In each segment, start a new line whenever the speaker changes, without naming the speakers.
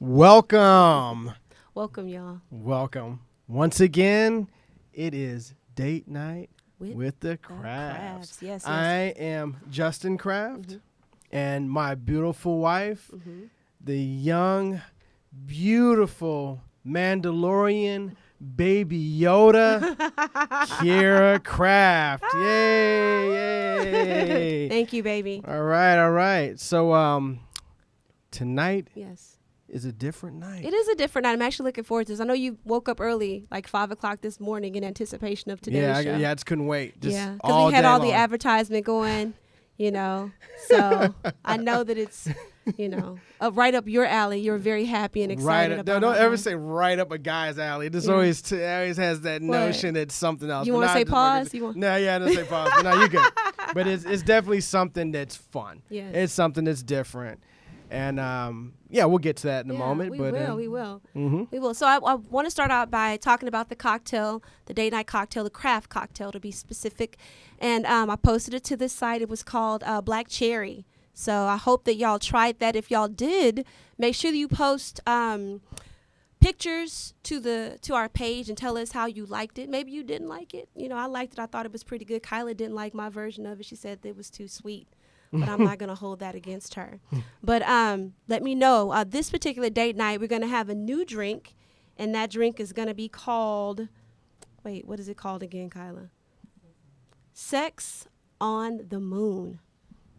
Welcome.
Welcome, y'all.
Welcome. Once again, it is date night with the Crafts.
Yes.
I am Justin Craft, and my beautiful wife, the young, beautiful Mandalorian baby Yoda, Kira Craft. Yay!
Thank you, baby.
All right. So, tonight is a different night.
It is a different night. I'm actually looking forward to this. I know you woke up early, like 5 o'clock this morning, in anticipation of today's show.
Yeah, I just couldn't wait. Just
because we had all the advertisement going, So I know that it's, right up your alley. You're very happy and excited about it.
Don't ever say right up a guy's alley. This always has that notion that something else.
You want to say pause?
No, I don't say pause. But no, you good. But it's definitely something that's fun.
Yes.
It's something that's different. And, we'll get to that in a moment.
We
will.
We will. So I want to start out by talking about the cocktail, the date night cocktail, the craft cocktail to be specific. And I posted it to this site. It was called Black Cherry. So I hope that y'all tried that. If y'all did, make sure you post pictures to our page and tell us how you liked it. Maybe you didn't like it. I liked it. I thought it was pretty good. Kyla didn't like my version of it. She said it was too sweet. But I'm not going to hold that against her. But let me know. This particular date night, we're going to have a new drink, and that drink is going to be called, what is it called again, Kyla? Sex on the Moon.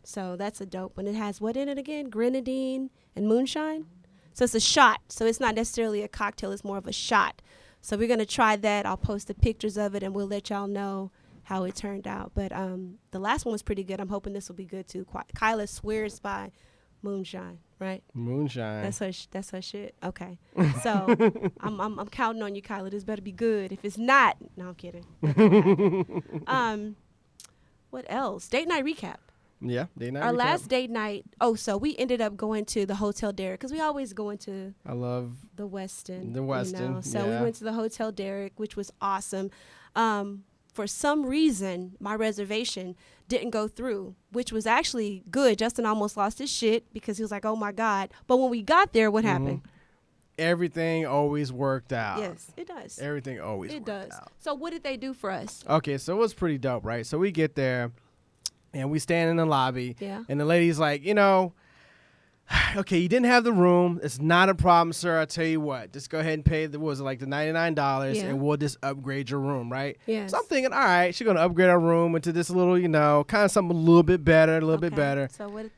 So that's a dope one. It has what in it again? Grenadine and moonshine? So it's a shot. So it's not necessarily a cocktail. It's more of a shot. So we're going to try that. I'll post the pictures of it, and we'll let y'all know how it turned out. But the last one was pretty good. I'm hoping this will be good too. Kyla swears by moonshine, right?
Moonshine.
That's her shit. Okay. So I'm counting on you, Kyla. This better be good. If it's not, no, I'm kidding. What else? Date night recap.
Yeah, date night.
Our last date night. So we ended up going to the Hotel Derrick because we always go into.
I love
the Westin.
So
we went to the Hotel Derrick, which was awesome. For some reason, my reservation didn't go through, which was actually good. Justin almost lost his shit because he was like, oh, my God. But when we got there, what happened?
Everything always worked out.
Yes, it does.
Everything always worked out.
So what did they do for us?
Okay, so it was pretty dope, right? So we get there, and we stand in the lobby, and the lady's like, okay, you didn't have the room. It's not a problem, sir. I'll tell you what. Just go ahead and pay the $99, and we'll just upgrade your room, right?
Yes.
So I'm thinking, all right, she's going to upgrade our room into this little, kind of something a little bit better, bit better.
So what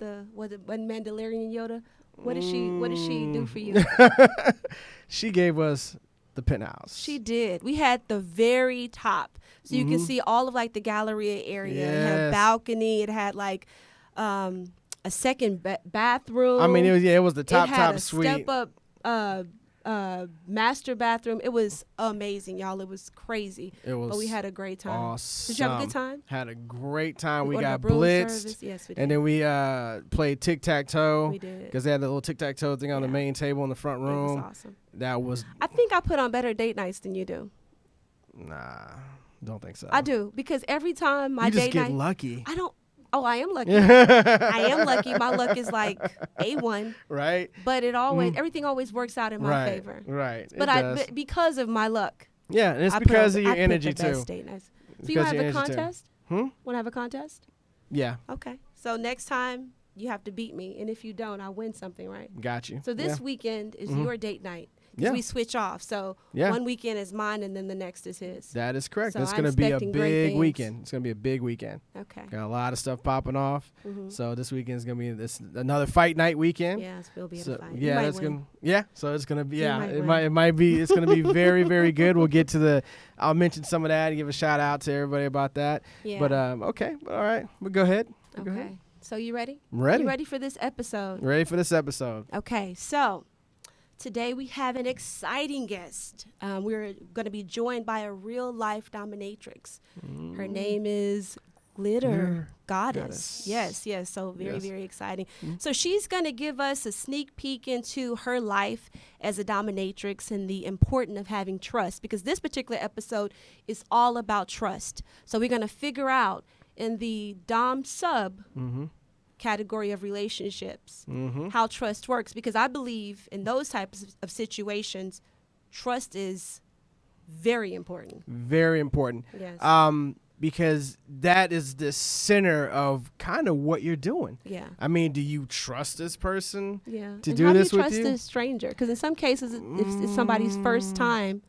did Mandalorian Yoda? What did she do for you?
She gave us the penthouse.
She did. We had the very top. So you can see all of like the Galleria area.
Yes.
It had balcony. It had like a second bathroom.
I mean, it was the top suite.
It had a step-up master bathroom. It was amazing, y'all. It was crazy. But we had a great time.
Awesome.
Did you have a good time?
Had a great time. We got
blitzed. Yes, we did.
And then we played tic-tac-toe.
We did.
Because they had the little tic-tac-toe thing on the main table in the front room.
It was awesome.
That was...
I think I put on better date nights than you do.
Nah, don't think so.
I do. Because every time my date night...
You just get lucky.
I don't... Oh, I am lucky. I am lucky. My luck is like A1.
Right.
But everything always works out in my favor.
Right.
But because of my luck.
Yeah, and it's because of your energy too.
So you want to have a contest? Want to have a contest?
Yeah.
Okay. So next time you have to beat me, and if you don't, I'll win something, right?
Got you.
So this weekend is your date night. Because we switch off. So one weekend is mine, and then the next is his.
That is correct.
So
it's going to be a big weekend. It's going to be a big weekend.
Okay.
Got a lot of stuff popping off. So this weekend is going to be another fight night weekend.
Yeah, it will be a fight.
Yeah, it's going. Yeah, so it's going to be. Yeah, it might be. It's going to be very, very good. We'll get to I'll mention some of that and give a shout out to everybody about that.
Yeah.
But okay, all right, we'll go ahead.
Okay. So you ready?
I'm ready.
You ready for this episode?
Ready for this episode.
Okay, so. Today we have an exciting guest. We're going to be joined by a real-life dominatrix. Her name is Glitter Goddess. Yes. So very exciting. So she's going to give us a sneak peek into her life as a dominatrix and the importance of having trust, because this particular episode is all about trust. So we're going to figure out in the dom sub category of relationships, how trust works, because I believe in those types of situations, trust is very important.
Very important.
Yes.
Because that is the center of kind of what you're doing.
Yeah.
I mean, do you trust this person to
and
do
how
this
do you
with you?
trust a stranger? Because in some cases, if it's somebody's first time,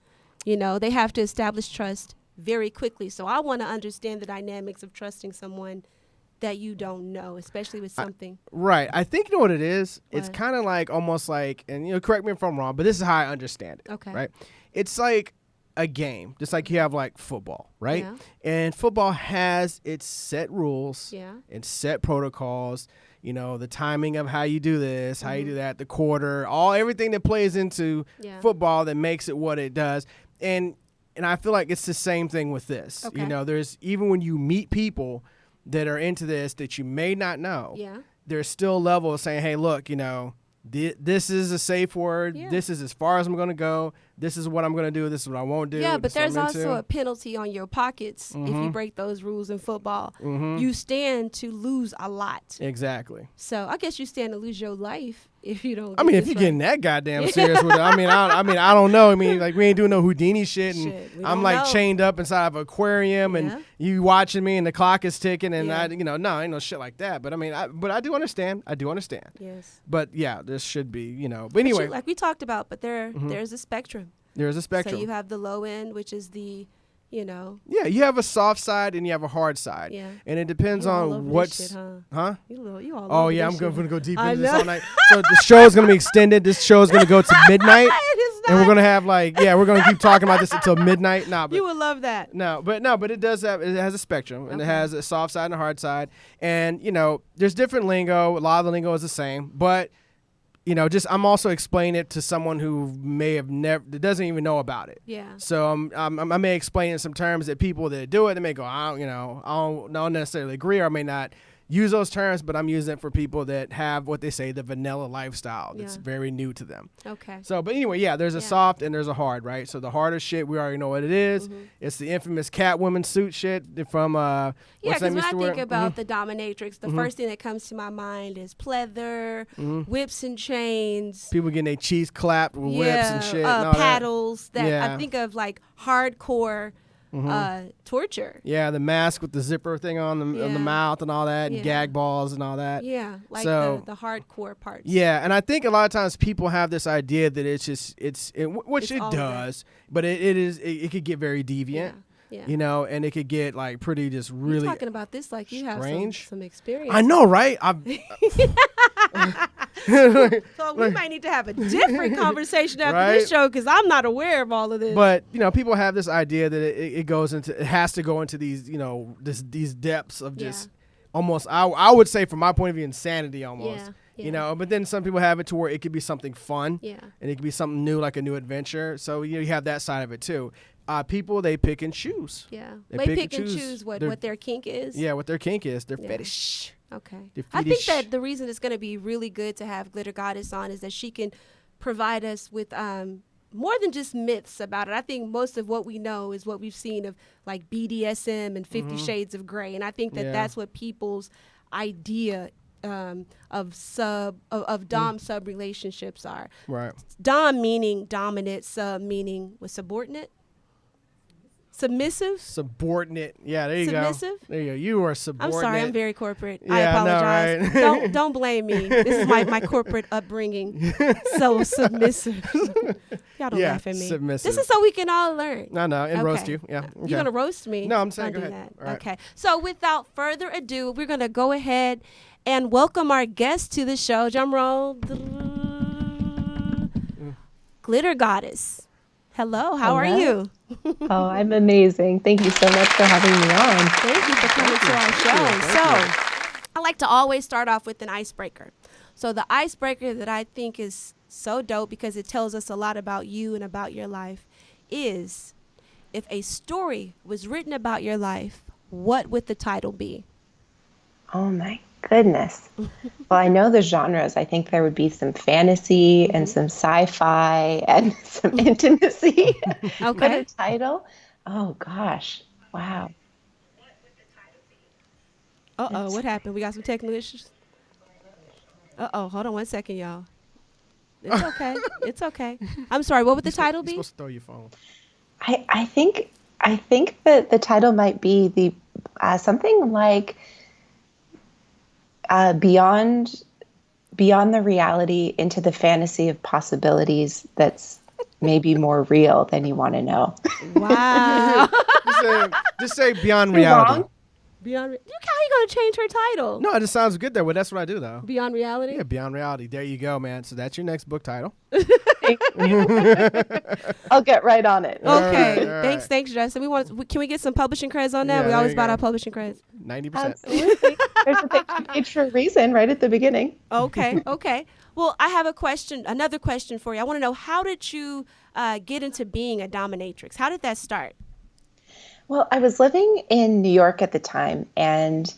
they have to establish trust very quickly. So I want to understand the dynamics of trusting someone that you don't know, especially with something.
Right. I think you know what it is?
What?
It's kind of like almost like, and correct me if I'm wrong, but this is how I understand it.
Okay.
Right? It's like a game, just like you have like football, right?
Yeah.
And football has its set rules and set protocols, the timing of how you do this, how you do that, the quarter, everything that plays into football that makes it what it does. And I feel like it's the same thing with this.
Okay.
There's, even when you meet people that are into this that you may not know, there's still a level of saying, hey, look, this is a safe word. Yeah. This is as far as I'm going to go. This is what I'm going to do. This is what I won't do.
Yeah, but there's also a penalty on your pockets if you break those rules in football. You stand to lose a lot.
Exactly.
So I guess you stand to lose your life if you don't.
If you're getting that goddamn serious with it, I don't know. Like we ain't doing no Houdini shit, and I'm like chained up inside of an aquarium, and you watching me, and the clock is ticking, and no, ain't no shit like that. But I do understand.
Yes.
But yeah, this should be, But anyway,
like we talked about, but there's a spectrum.
There's a spectrum.
So you have the low end, which is the,
Yeah, you have a soft side and you have a hard side.
Yeah.
And it depends on what's...
Shit,
huh?
You all
oh, yeah, I'm going to go deep into this all night. So the show's going to be extended. This show's going to go to midnight. And we're going to have we're going to keep talking about this until midnight.
You would love that.
But it does it has a spectrum. And it has a soft side and a hard side. And, there's different lingo. A lot of the lingo is the same. But... I'm also explaining it to someone who may have that doesn't even know about it.
Yeah.
So I may explain in some terms that people that do it, they may go, I don't necessarily agree, or I may not use those terms, but I'm using it for people that have what they say, the vanilla lifestyle. That's very new to them.
Okay.
So, but anyway, there's a soft and there's a hard, right? So the harder shit, we already know what it is. It's the infamous Catwoman suit shit from
because when I think about the Dominatrix, the first thing that comes to my mind is pleather, whips and chains.
People getting their cheeks clapped with whips and shit. And all
paddles. That I think of like hardcore torture.
Yeah, the mask with the zipper thing on the mouth and all that, and gag balls and all that.
Yeah, like the hardcore parts.
Yeah, and I think a lot of times people have this idea that which it does, but it could get very deviant. Yeah. And it could get like pretty just really.
You're talking about this like you have some experience.
I know, right?
So we might need to have a different conversation after this show because I'm not aware of all of this.
But people have this idea that it has to go into these these depths of just almost I would say from my point of view insanity almost. Yeah. But then some people have it to where it could be something fun. Yeah. And it could be something new, like a new adventure. So you have that side of it too. People, they pick and choose.
Yeah. They pick and choose what their kink is.
Yeah, what their kink is. Their fetish.
Okay. I think that the reason it's going to be really good to have Glitter Goddess on is that she can provide us with more than just myths about it. I think most of what we know is what we've seen of like BDSM and 50 Shades of Grey. And I think that that's what people's idea of dom sub relationships are. Right. Dom meaning dominant, sub meaning subordinate. Submissive?
Subordinate. Yeah, there you
Submissive?
go. There you go. You are subordinate.
I'm sorry, I'm very corporate.
Yeah,
I apologize.
I know, right?
Don't blame me. This is my corporate upbringing. So submissive. Y'all don't laugh at me.
Submissive.
This is so we can all learn.
No, and roast you. Yeah. Okay.
You're going to roast me?
No, I'm saying
I'll
go ahead.
That. Right. Okay. So without further ado, we're going to go ahead and welcome our guest to the show. Drum roll. Glitter Goddess. Hello, how are you?
Oh, I'm amazing. Thank you so much for having me on.
Thank you for coming to our show. So I like to always start off with an icebreaker. So the icebreaker that I think is so dope because it tells us a lot about you and about your life is, if a story was written about your life, what would the title be?
Oh my goodness. Well, I know the genres. I think there would be some fantasy and some sci-fi and some intimacy. Okay. But a title? Oh gosh. Wow.
Uh-oh, what happened? We got some technical issues? Uh-oh, hold on 1 second, y'all. It's okay. It's okay. I'm sorry. What would the title be?
You're supposed to throw your phone.
I think that the title might be the something like beyond the reality into the fantasy of possibilities that's maybe more real than you want to know.
Wow.
just say beyond reality.
Wrong?
Beyond. How are you going to change her title?
No, it just sounds good there. Well, that's what I do, though.
Beyond reality?
Yeah, beyond reality. There you go, man. So that's your next book title.
I'll get right on it.
Okay.
All right.
Thanks, Justin. Can we get some publishing credits on that?
Yeah,
we always
you
bought
go.
our publishing credits.
90%.
Absolutely. There's a thank you page for a reason right at the beginning.
Okay. Well, I have another question for you. I want to know, how did you get into being a dominatrix? How did that start?
Well, I was living in New York at the time, and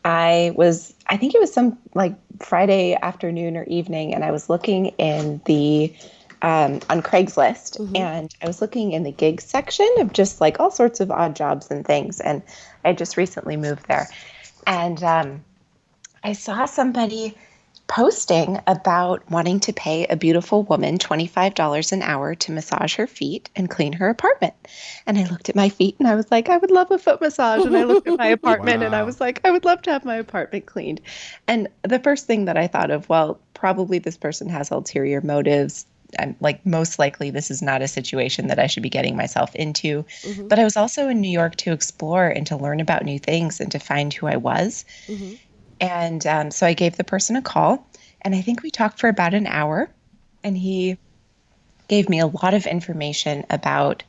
I think it was some like Friday afternoon or evening, and I was looking in the on Craigslist, and I was looking in the gigs section of just like all sorts of odd jobs and things. And I just recently moved there, and I saw somebody posting about wanting to pay a beautiful woman $25 an hour to massage her feet and clean her apartment. And I looked at my feet and I was like, I would love a foot massage. And I looked at my apartment and I was like, I would love to have my apartment cleaned. And the first thing that I thought of, well, probably this person has ulterior motives. I'm like, most likely this is not a situation that I should be getting myself into. But I was also in New York to explore and to learn about new things and to find who I was. And so I gave the person a call, and I think we talked for about an hour, and he gave me a lot of information about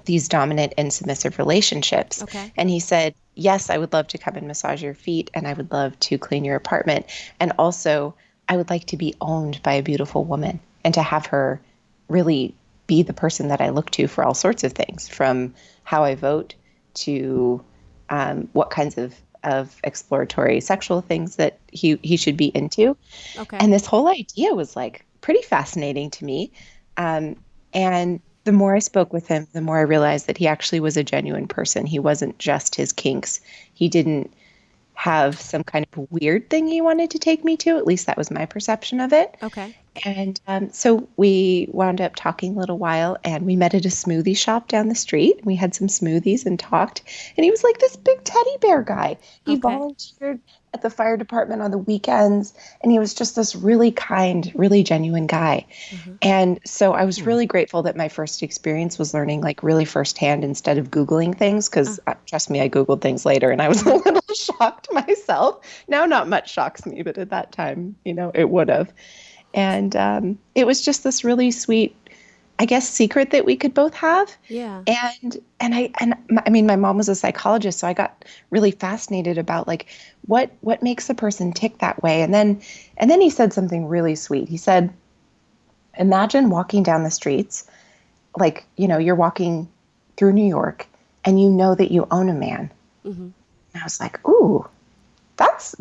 these dominant and submissive relationships.
Okay.
And he said, yes, I would love to come and massage your feet, and I would love to clean your apartment. And also, I would like to be owned by a beautiful woman and to have her really be the person that I look to for all sorts of things, from how I vote to what kinds of exploratory sexual things that he should be into.
Okay.
And this whole idea was like pretty fascinating to me. And the more I spoke with him, the more I realized that he actually was a genuine person. He wasn't just his kinks. He didn't have some kind of weird thing he wanted to take me to. At least that was my perception of it.
Okay.
And so we wound up talking a little while, and we met at a smoothie shop down the street. We had some smoothies and talked. And he was like this big teddy bear guy. He volunteered at the fire department on the weekends, and he was just this really kind, really genuine guy. And so I was really grateful that my first experience was learning like really firsthand instead of Googling things, because trust me, I Googled things later and I was a little shocked myself. Now not much shocks me, but at that time, it would have. And it was just this really sweet, I guess, secret that we could both have.
Yeah.
And I mean, my mom was a psychologist, so I got really fascinated about like what makes a person tick that way. And then he said something really sweet. He said, imagine walking down the streets, like, you're walking through New York and you know that you own a man. And I was like, ooh.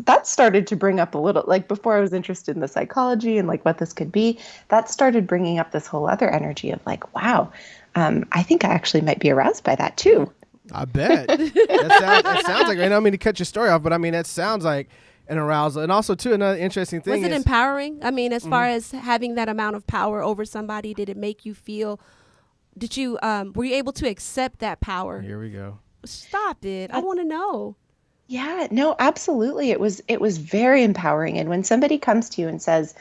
That started to bring up a little, like before I was interested in the psychology and like what this could be, that started bringing up this whole other energy of like, wow, I think I actually might be aroused by that too.
I bet. that sounds like, I don't mean to cut your story off, but I mean, that sounds like an arousal. And also too, another interesting thing
was it empowering? I mean, as far as having that amount of power over somebody, did it make you feel, were you able to accept that power?
Here we go.
Stop it. I want to know.
Yeah, no, absolutely. It was very empowering. And when somebody comes to you and says,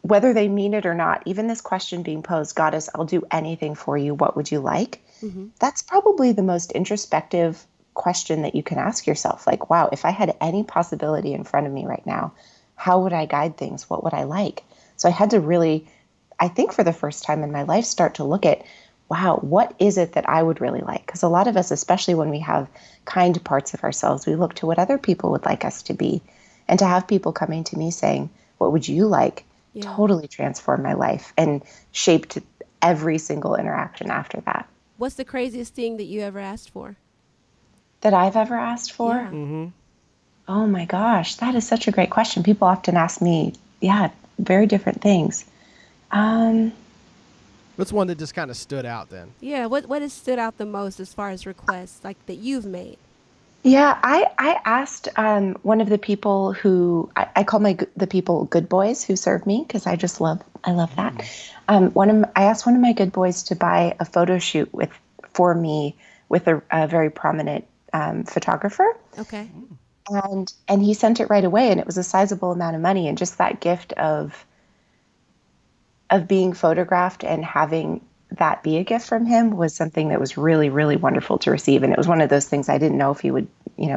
whether they mean it or not, even this question being posed, Goddess, I'll do anything for you. What would you like? That's probably the most introspective question that you can ask yourself. Like, wow, if I had any possibility in front of me right now, how would I guide things? What would I like? So I had to really, I think for the first time in my life, start to look at, wow, what is it that I would really like? Because a lot of us, especially when we have kind parts of ourselves, we look to what other people would like us to be. And to have people coming to me saying, what would you like? Yeah. Totally transformed my life and shaped every single interaction after that.
What's the craziest thing that you ever asked for?
That I've ever asked for?
Yeah.
Oh my gosh, that is such a great question. People often ask me, very different things.
What's one that just kind of stood out then?
Yeah, what has stood out the most as far as requests like that you've made?
Yeah, I asked one of the people who I call the people good boys who serve me because I love that. I asked one of my good boys to buy a photo shoot for me with a very prominent photographer.
Okay.
And he sent it right away, and it was a sizable amount of money, and just that gift of being photographed and having that be a gift from him was something that was really, really wonderful to receive. And it was one of those things I didn't know if he would,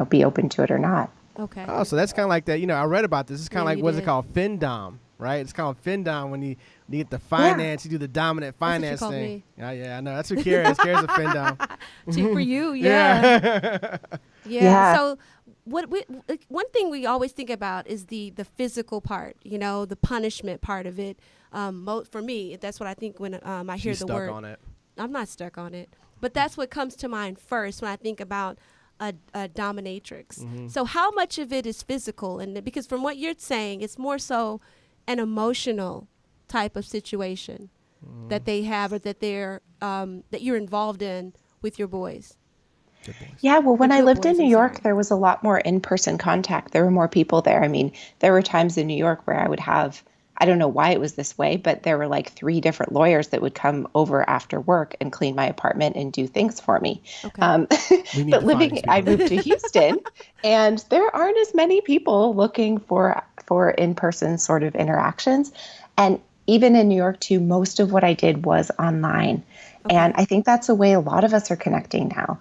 be open to it or not.
Okay.
Oh, so that's kind of like that. I read about this. It's kind of like, what's
did.
it called? FinDom, right? It's called FinDom when you get the finance, you do the dominant finance
That's what you
thing. Yeah, I know. That's what Kara is. Kara's a FinDom.
For you, yeah.
Yeah.
So one thing we always think about is the physical part, the punishment part of it. For me, that's what I think when I hear the word.
Stuck on it.
I'm not stuck on it, but that's what comes to mind first when I think about a dominatrix.
Mm-hmm.
So how much of it is physical? And because from what you're saying, it's more so an emotional type of situation that they have, or that they're that you're involved in with your boys.
Yeah, well, when I lived in New York,
sorry.
there was a lot more in-person contact. There were more people there. I mean, there were times in New York where I would have, I don't know why it was this way, but there were like 3 different lawyers that would come over after work and clean my apartment and do things for me.
Okay.
But I moved to Houston, and there aren't as many people looking for in-person sort of interactions. And even in New York too, most of what I did was online.
Okay.
And I think that's a way a lot of us are connecting now.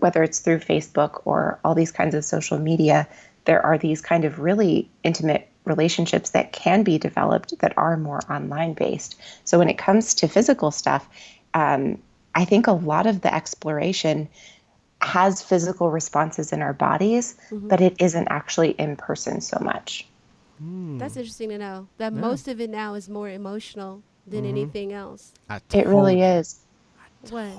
Whether it's through Facebook or all these kinds of social media, there are these kind of really intimate relationships that can be developed that are more online based. So when it comes to physical stuff, I think a lot of the exploration has physical responses in our bodies, but it isn't actually in person so much.
That's interesting to know that most of it now is more emotional than anything else.
It really is.
What?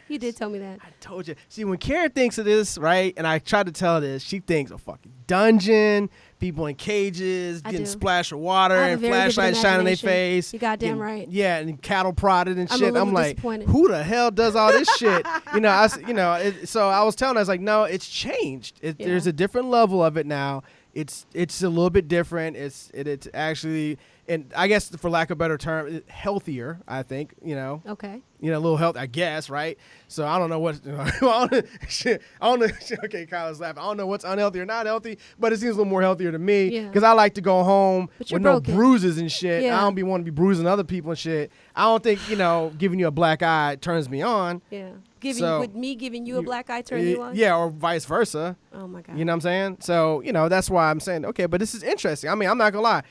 You did tell me that.
I told you. See, when Karen thinks of this, right, and I try to tell her this, she thinks of fucking dungeon, people in cages, getting splashed with water, and flashlights shining in their face.
You goddamn right.
Yeah, and cattle prodded and shit.
I'm like,
who the hell does all this shit? So I was telling her, I was like, no, it's changed. There's a different level of it now. It's a little bit different. It's actually, and I guess for lack of a better term, healthier. I think
Okay.
A little health, I guess, right? So I don't know what. I don't know. Okay, Kyle's laughing. I don't know what's unhealthy or not healthy, but it seems a little more healthier to me because I like to go home with no bruises and shit.
Yeah.
I don't want to be bruising other people and shit. I don't think giving you a black eye turns me on.
Yeah. Would me giving you a black eye turn you on?
Yeah, or vice versa.
Oh my God.
You know what I'm saying? So, that's why I'm saying, okay, but this is interesting. I mean, I'm not going to lie.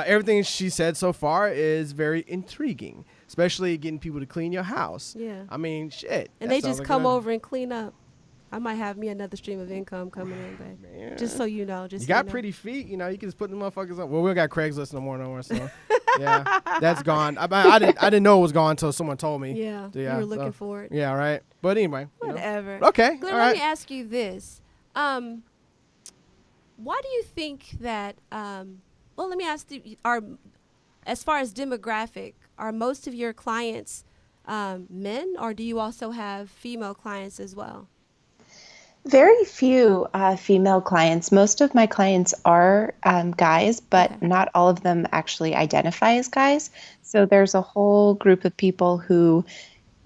Everything she said so far is very intriguing, especially getting people to clean your house.
Yeah.
I mean, shit.
And they just come over and clean up. I might have me another stream of income coming in, but just so you know. You
got pretty feet. You can just put the motherfuckers on. Well, we got Craigslist no more, so. Yeah, that's gone. I didn't know it was gone until someone told me.
Yeah, you were looking for it.
Yeah, right. But anyway.
Whatever.
Okay,
Glenn,
all right.
let me ask you this. Why do you think that, let me ask you, as far as demographic, are most of your clients men, or do you also have female clients as well?
Very few female clients. Most of my clients are guys, but not all of them actually identify as guys. So there's a whole group of people who,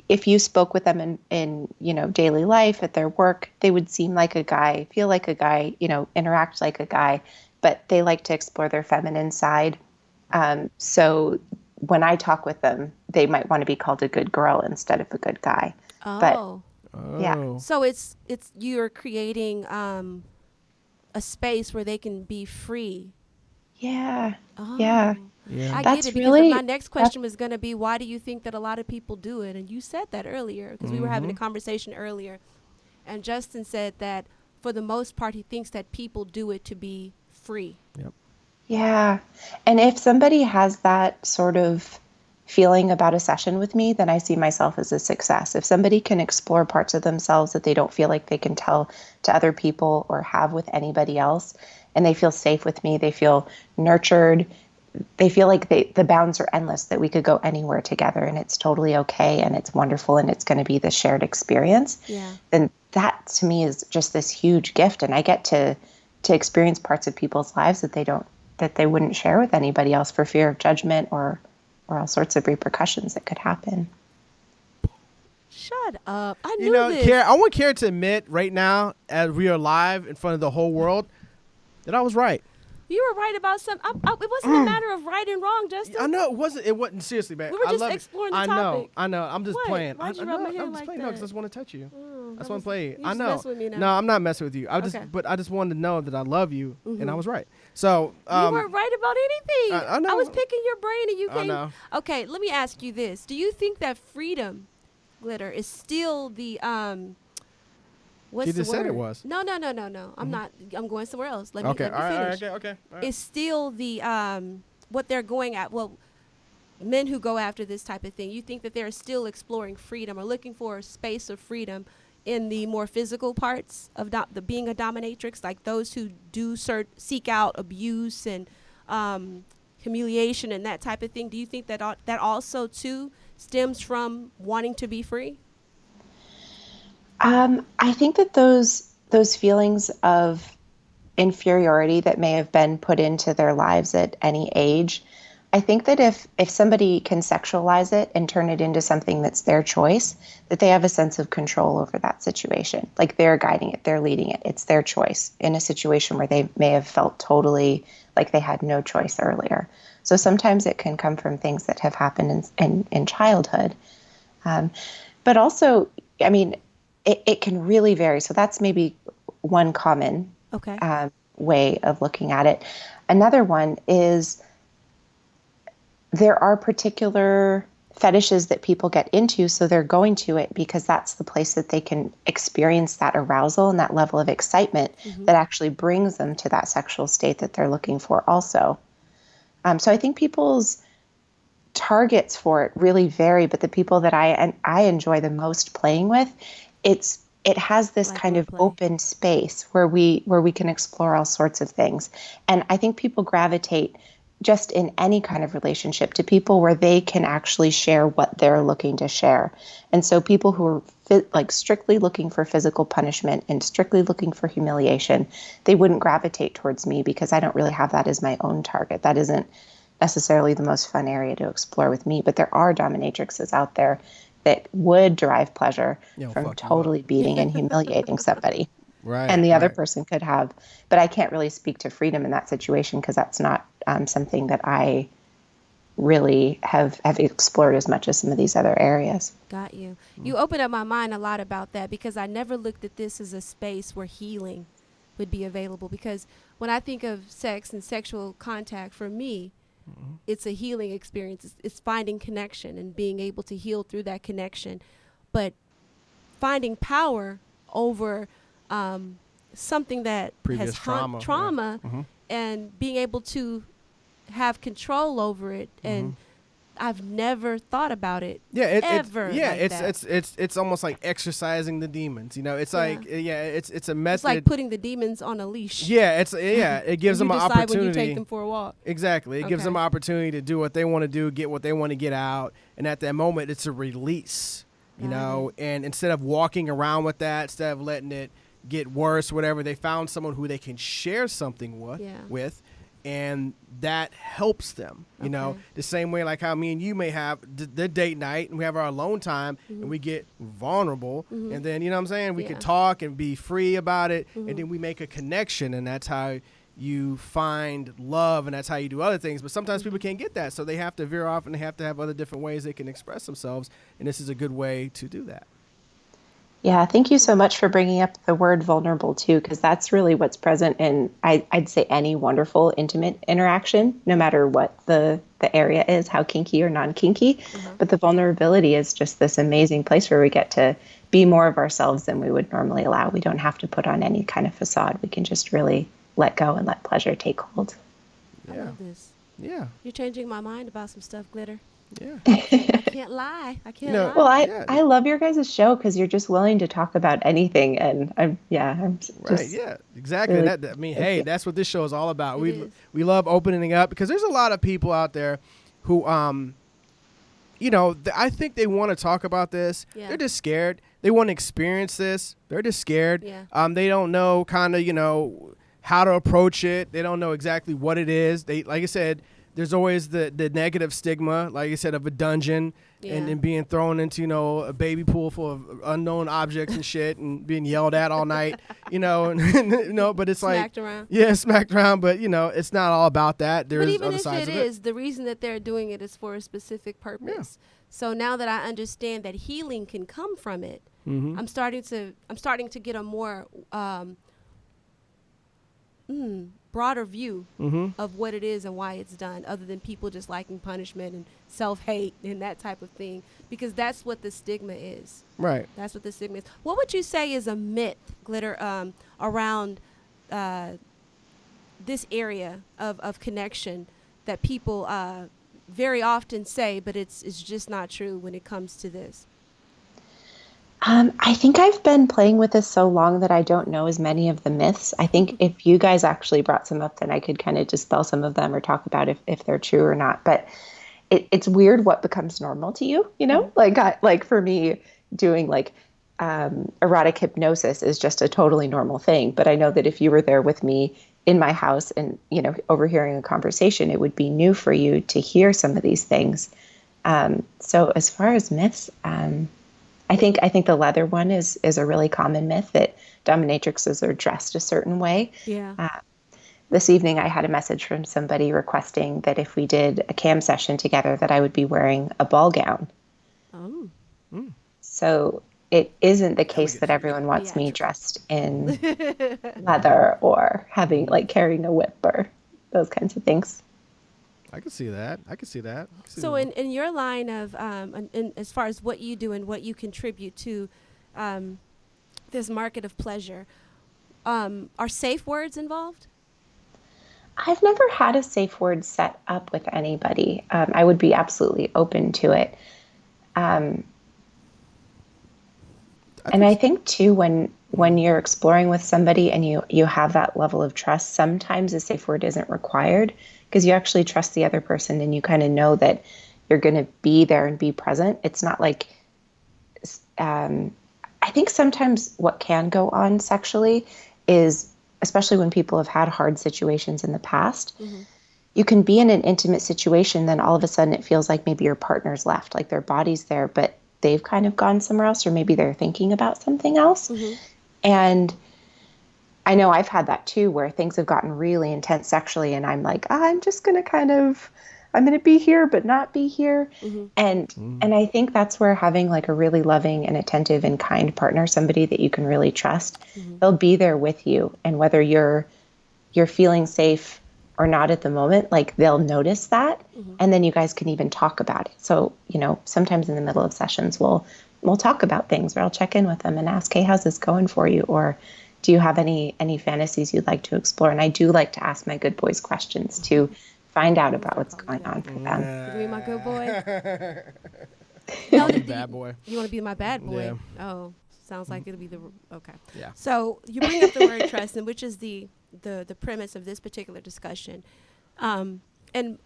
if you spoke with them in daily life, at their work, they would seem like a guy, feel like a guy, interact like a guy, but they like to explore their feminine side. So when I talk with them, they might want to be called a good girl instead of a good guy.
Oh.
Yeah.
So it's you're creating a space where they can be free.
Yeah.
Oh.
Yeah.
I get it, because my next question was going to be, why do you think that a lot of people do it? And you said that earlier, because we were having a conversation earlier, and Justin said that for the most part he thinks that people do it to be free.
Yep.
Yeah. And if somebody has that sort of feeling about a session with me, then I see myself as a success. If somebody can explore parts of themselves that they don't feel like they can tell to other people or have with anybody else, and they feel safe with me, they feel nurtured, they feel like the bounds are endless, that we could go anywhere together and it's totally okay and it's wonderful and it's going to be the shared experience, that to me is just this huge gift. And I get to experience parts of people's lives that they wouldn't share with anybody else for fear of judgment or all sorts of repercussions that could happen.
Shut up. I knew this.
I want Kara to admit right now, as we are live in front of the whole world, that I was right.
You were right about something. It wasn't a matter of right and wrong, Justin.
I know it wasn't. It wasn't seriously, man.
We were just exploring the topic.
I know. I'm just playing.
Why'd you rub my hair
I'm just
like
playing.
that?
No, because I just want to touch you.
Oh,
I just want to play.
You
I
just
know.
mess with me now.
No, I'm not messing with you. But I just wanted to know that I love you, and I was right. So
you weren't right about anything.
I know.
I was picking your brain, and you came.
I know.
Okay, let me ask you this: do you think that freedom, Glitter, is still the what's
you
the
just
word?
said it was.
No. I'm not. I'm going somewhere else. Let me
Okay.
finish.
Okay. All right.
It's still the what they're going at. Well, men who go after this type of thing, you think that they're still exploring freedom or looking for a space of freedom in the more physical parts of the being a dominatrix, like those who do seek out abuse and humiliation and that type of thing. Do you think that that also too stems from wanting to be free?
I think that those feelings of inferiority that may have been put into their lives at any age, I think that if somebody can sexualize it and turn it into something that's their choice, that they have a sense of control over that situation. Like they're guiding it, they're leading it. It's their choice in a situation where they may have felt totally like they had no choice earlier. So sometimes it can come from things that have happened in childhood. But also, I mean, it can really vary. So that's maybe one common way of looking at it. Another one is there are particular fetishes that people get into, so they're going to it because that's the place that they can experience that arousal and that level of excitement that actually brings them to that sexual state that they're looking for also. So I think people's targets for it really vary, but the people that I enjoy the most playing with, it has this kind of open space where we can explore all sorts of things. And I think people gravitate just in any kind of relationship to people where they can actually share what they're looking to share. And so people who are strictly looking for physical punishment and strictly looking for humiliation, they wouldn't gravitate towards me because I don't really have that as my own target. That isn't necessarily the most fun area to explore with me, but there are dominatrixes out there that would derive pleasure from totally beating and humiliating somebody.
Right.
And the other person could have, but I can't really speak to freedom in that situation because that's not something that I really have explored as much as some of these other areas.
Got you. You opened up my mind a lot about that because I never looked at this as a space where healing would be available. Because when I think of sex and sexual contact, for me, it's a healing experience. It's finding connection and being able to heal through that connection. But finding power over something that
previous
has trauma and being able to have control over it. And I've never thought about it.
It's almost like exercising the demons. It's like it's a method.
It's like putting the demons on a leash.
It gives them an opportunity
when you take them for a walk.
Exactly. It gives them an opportunity to do what they want to do, get what they want to get out, and at that moment it's a release. And instead of walking around with that, instead of letting it get worse, whatever, they found someone who they can share something with, and that helps them. You know, the same way like how me and you may have the date night and we have our alone time and we get vulnerable, and then you know what I'm saying, we can talk and be free about it, and then we make a connection, and that's how you find love, and that's how you do other things. But sometimes people can't get that, so they have to veer off and they have to have other different ways they can express themselves, and this is a good way to do that.
Yeah, thank you so much for bringing up the word vulnerable too, because that's really what's present in, I'd say, any wonderful intimate interaction, no matter what the area is, how kinky or non-kinky. But the vulnerability is just this amazing place where we get to be more of ourselves than we would normally allow. We don't have to put on any kind of facade. We can just really let go and let pleasure take hold.
I love this.
Yeah.
You're changing my mind about some stuff, Glitter.
Yeah.
I can't lie. lie.
Well, I love your guys' show because you're just willing to talk about anything, and I'm just
right. Yeah, exactly.
Really,
hey, that's what this show is all about. We love opening up because there's a lot of people out there who I think they want to talk about this. Yeah. They're just scared. They want to experience this. They're just scared. Yeah. They don't know kind of, how to approach it. They don't know exactly what it is. They, like I said, there's always the negative stigma, like I said, of a dungeon and being thrown into, a baby pool full of unknown objects and shit and being yelled at all night, but it's
smacked around.
Yeah, smacked around. But, it's not all about that. There's other sides of it.
But even if it is, the reason that they're doing it is for a specific purpose. Yeah. So now that I understand that healing can come from it, I'm starting to get a more broader view of what it is and why it's done, other than people just liking punishment and self-hate and that type of thing, because that's what the stigma is.
Right.
That's what the stigma is. What would you say is a myth, Glitter, around this area of connection that people very often say, but it's just not true when it comes to this?
I think I've been playing with this so long that I don't know as many of the myths. I think if you guys actually brought some up, then I could kind of dispel some of them or talk about if they're true or not. But it's weird what becomes normal to you, Like for me, doing erotic hypnosis is just a totally normal thing. But I know that if you were there with me in my house and, overhearing a conversation, it would be new for you to hear some of these things. So as far as myths, I think the leather one is a really common myth, that dominatrixes are dressed a certain way.
Yeah.
This evening I had a message from somebody requesting that if we did a cam session together, that I would be wearing a ball gown.
Oh.
Mm.
So it isn't the case that everyone wants me dressed in leather or carrying a whip or those kinds of things.
I can see that.
So in your line of, as far as what you do and what you contribute to this market of pleasure, are safe words involved?
I've never had a safe word set up with anybody. I would be absolutely open to it. And I think too, when you're exploring with somebody and you have that level of trust, sometimes a safe word isn't required, because you actually trust the other person and you kind of know that you're going to be there and be present. It's not like, I think sometimes what can go on sexually is, especially when people have had hard situations in the past, you can be in an intimate situation, then all of a sudden it feels like maybe your partner's left, like their body's there, but they've kind of gone somewhere else, or maybe they're thinking about something else. And I know I've had that too, where things have gotten really intense sexually and I'm like, I'm just going to I'm going to be here, but not be here. And I think that's where having a really loving and attentive and kind partner, somebody that you can really trust, they'll be there with you. And whether you're feeling safe or not at the moment, they'll notice that. And then you guys can even talk about it. So, sometimes in the middle of sessions, we'll talk about things, or I'll check in with them and ask, hey, how's this going for you? Or do you have any fantasies you'd like to explore? And I do like to ask my good boys questions to find out about what's going on for them.
You be my good boy?
Bad boy.
You want to be my bad boy?
Yeah.
Oh, sounds like it'll be okay.
Yeah.
So you bring up the word trust, and which is the premise of this particular discussion. And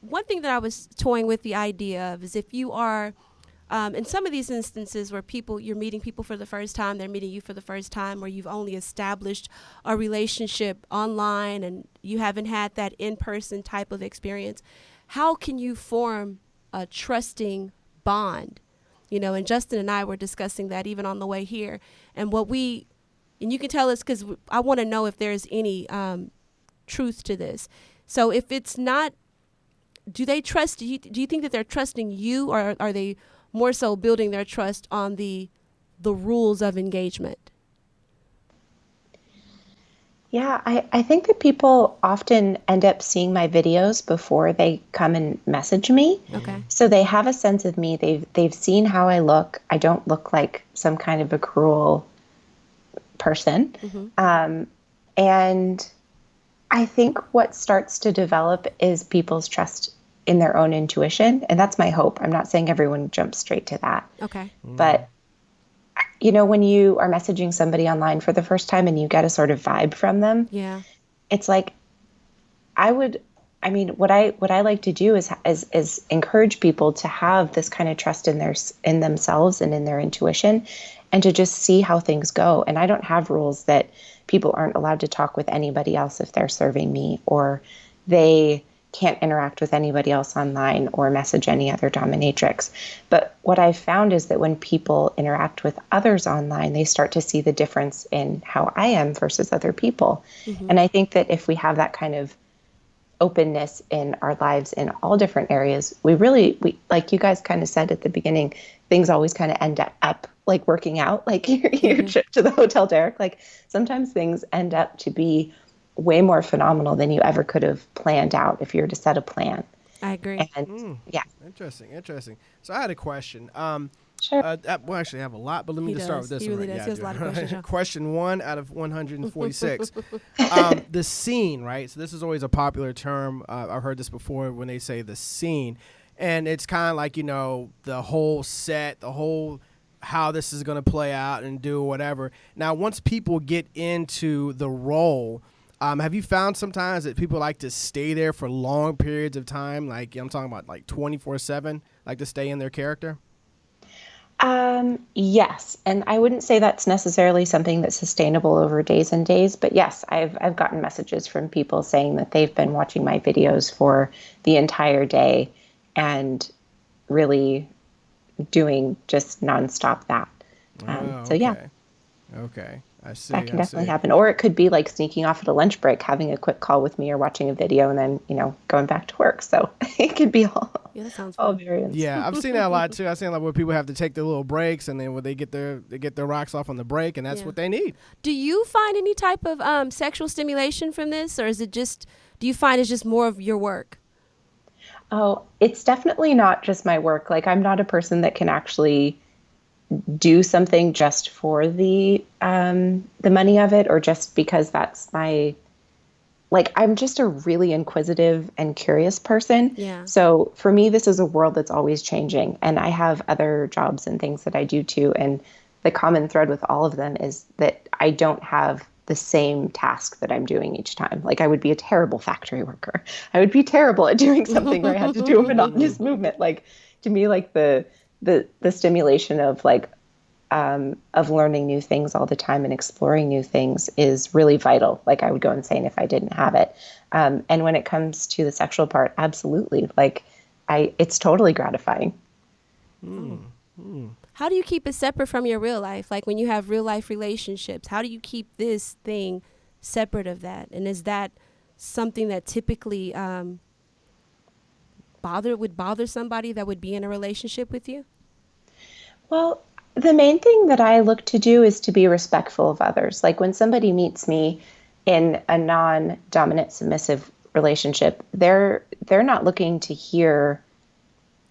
one thing that I was toying with the idea of is, if you are in some of these instances where you're meeting people for the first time, they're meeting you for the first time, or you've only established a relationship online and you haven't had that in-person type of experience, how can you form a trusting bond? And Justin and I were discussing that even on the way here. And you can tell us, because I want to know if there's any truth to this. So if it's not, do they trust, do you think that they're trusting you, or are they more so building their trust on the rules of engagement?
Yeah, I think that people often end up seeing my videos before they come and message me.
Okay.
So they have a sense of me. They've seen how I look. I don't look like some kind of a cruel person. And I think what starts to develop is people's trust in their own intuition. And that's my hope. I'm not saying everyone jumps straight to that.
Okay.
But, when you are messaging somebody online for the first time and you get a sort of vibe from them,
yeah,
it's like, I would I mean, what I like to do is encourage people to have this kind of trust in themselves and in their intuition, and to just see how things go. And I don't have rules that people aren't allowed to talk with anybody else if they're serving me, or they can't interact with anybody else online or message any other dominatrix. But what I've found is that when people interact with others online, they start to see the difference in how I am versus other people. Mm-hmm. And I think that if we have that kind of openness in our lives in all different areas, we like you guys kind of said at the beginning, things always kind of end up like working out, like your trip to the Hotel Derek. Like sometimes things end up to be way more phenomenal than you ever could have planned out if you were to set a plan.
I agree.
And yeah.
Interesting. So I had a question.
Sure.
Well, actually, I have a lot, but let me just start with this one.
Really does. He has a lot of questions.
Question 1 out of 146. The scene, right? So this is always a popular term. I've heard this before when they say the scene. And it's kind of like, the whole set, the whole how this is going to play out and do whatever. Now, once people get into the role, have you found sometimes that people like to stay there for long periods of time? Like I'm talking about like 24/7, like to stay in their character?
Yes. And I wouldn't say that's necessarily something that's sustainable over days and days, but yes, I've gotten messages from people saying that they've been watching my videos for the entire day and really doing just nonstop that. So yeah.
Okay. I see.
That can definitely happen. Or it could be like sneaking off at a lunch break, having a quick call with me or watching a video and then, going back to work. So it could be all variants.
Yeah, I've seen that a lot too. I've seen where people have to take their little breaks and then when they get their rocks off on the break, and that's what they need.
Do you find any type of sexual stimulation from this, or do you find it's just more of your work?
Oh, it's definitely not just my work. Like I'm not a person that can actually do something just for the money of it, or just because that's my, like, I'm just a really inquisitive and curious person.
Yeah.
So for me, this is a world that's always changing, and I have other jobs and things that I do too. And the common thread with all of them is that I don't have the same task that I'm doing each time. Like I would be a terrible factory worker. I would be terrible at doing something where I had to do a monotonous movement. Like to me, like the stimulation of of learning new things all the time and exploring new things is really vital. Like I would go insane if I didn't have it. And when it comes to the sexual part, absolutely. Like it's totally gratifying.
How do you keep it separate from your real life? Like when you have real life relationships, how do you keep this thing separate of that? And is that something that typically would bother somebody that would be in a relationship with you?
Well, the main thing that I look to do is to be respectful of others. Like when somebody meets me in a non-dominant submissive relationship, they're not looking to hear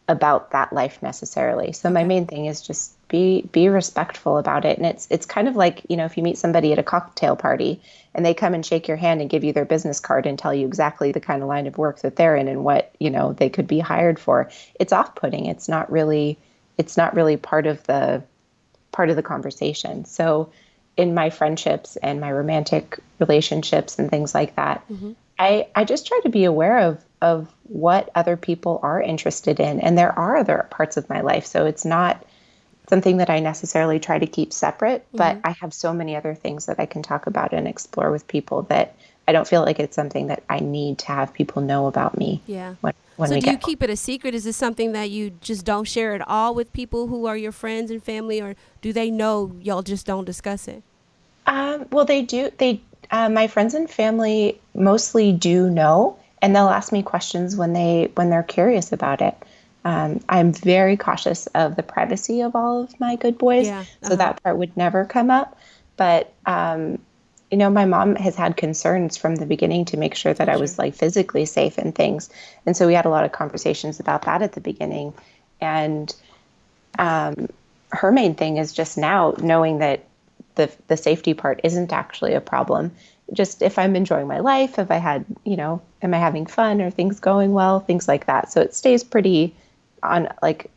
about that life necessarily. So my main thing is just be respectful about it. And it's kind of like, if you meet somebody at a cocktail party and they come and shake your hand and give you their business card and tell you exactly the kind of line of work that they're in and what, they could be hired for. It's off-putting. It's not really part of the conversation. So in my friendships and my romantic relationships and things like that, I just try to be aware of what other people are interested in. And there are other parts of my life. So it's not something that I necessarily try to keep separate, but I have so many other things that I can talk about and explore with people that I don't feel like it's something that I need to have people know about me.
Yeah.
When
so do you keep it a secret? Is this something that you just don't share at all with people who are your friends and family, or do they know y'all just don't discuss it?
Well, they do. My friends and family mostly do know, and they'll ask me questions when they're curious about it. I'm very cautious of the privacy of all of my good boys, so that part would never come up. But my mom has had concerns from the beginning to make sure that I was like physically safe and things, and so we had a lot of conversations about that at the beginning. And her main thing is just now knowing that the safety part isn't actually a problem. Just if I'm enjoying my life, if I had, am I having fun, or things going well, things like that. So it stays pretty on like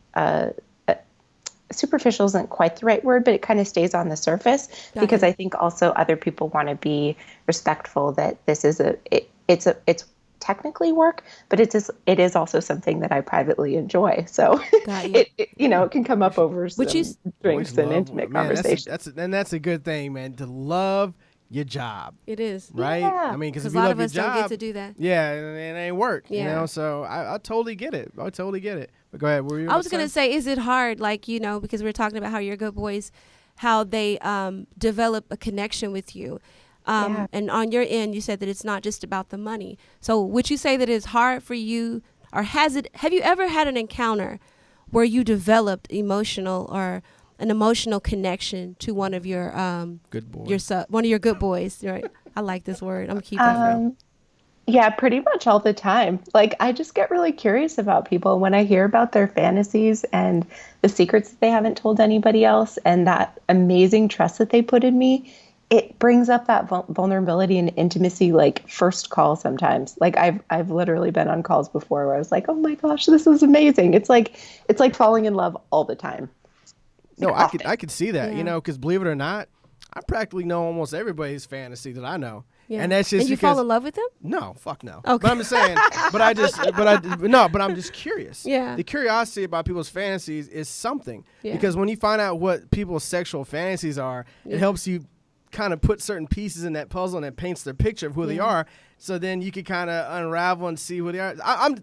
superficial isn't quite the right word, but it kind of stays on the surface because I think also other people want to be respectful that this is it's technically work, but it is also something that I privately enjoy. So it can come up over some drinks and intimate conversations.
That's a good thing, man, to love your job.
It is.
Right?
Yeah.
I mean, because
a lot of us don't get to do that.
Yeah, it ain't work, so I totally get it. I totally get it. But go ahead.
I was going to say, is it hard, because we're talking about how your good boys, how they develop a connection with you. And on your end, you said that it's not just about the money. So would you say that it's hard for you, or have you ever had an encounter where you developed an emotional connection to one of your
good boys,
one of your good boys, right? I like this word. I'm keeping it.
Yeah, pretty much all the time. Like, I just get really curious about people when I hear about their fantasies and the secrets that they haven't told anybody else, and that amazing trust that they put in me. It brings up that vulnerability and intimacy, like first call sometimes. Like I've literally been on calls before where I was like, oh my gosh, this is amazing. It's like falling in love all the time.
No, I could see that, because believe it or not, I practically know almost everybody's fantasy that I know. Yeah. And that's just
and you fall in love with them?
No, fuck no.
Okay.
But I'm just saying, but I'm just curious.
Yeah.
The curiosity about people's fantasies is something. Yeah. Because when you find out what people's sexual fantasies are, it helps you kind of put certain pieces in that puzzle, and it paints their picture of who they are. So then you can kind of unravel and see who they are.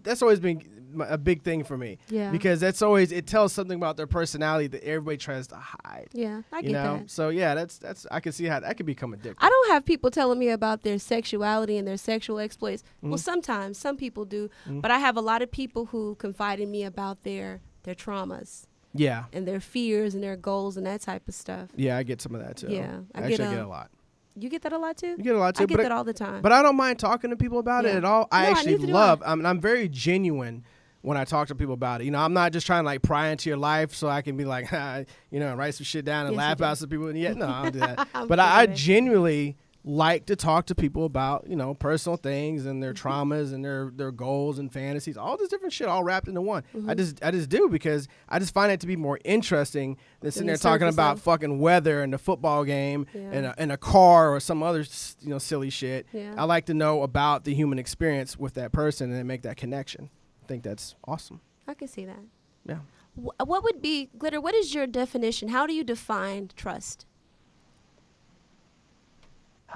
That's always been a big thing for me.
Yeah.
Because it tells something about their personality that everybody tries to hide.
Yeah, I get that.
So yeah, that's I can see how that could become addictive.
I don't have people telling me about their sexuality and their sexual exploits. Mm-hmm. Well, sometimes some people do, but I have a lot of people who confide in me about their traumas.
Yeah.
And their fears and their goals and that type of stuff.
Yeah, I get some of that too.
Yeah.
I get a lot.
You get that a lot too?
You get a lot too.
I get that all the time.
But I don't mind talking to people about it at all. I actually love, I'm very genuine when I talk to people about it. I'm not just trying to pry into your life so I can be like, write some shit down and laugh at some people. Yeah, no, I don't do that. But I genuinely like to talk to people about, personal things and their traumas and their goals and fantasies, all this different shit all wrapped into one. Mm-hmm. I just do, because I just find it to be more interesting than sitting there talking about fucking weather and the football game and a car or some other, silly shit. Yeah. I like to know about the human experience with that person and then make that connection. I think that's awesome.
I can see that.
Yeah.
What would be, Glitter, what is your definition? How do you define trust?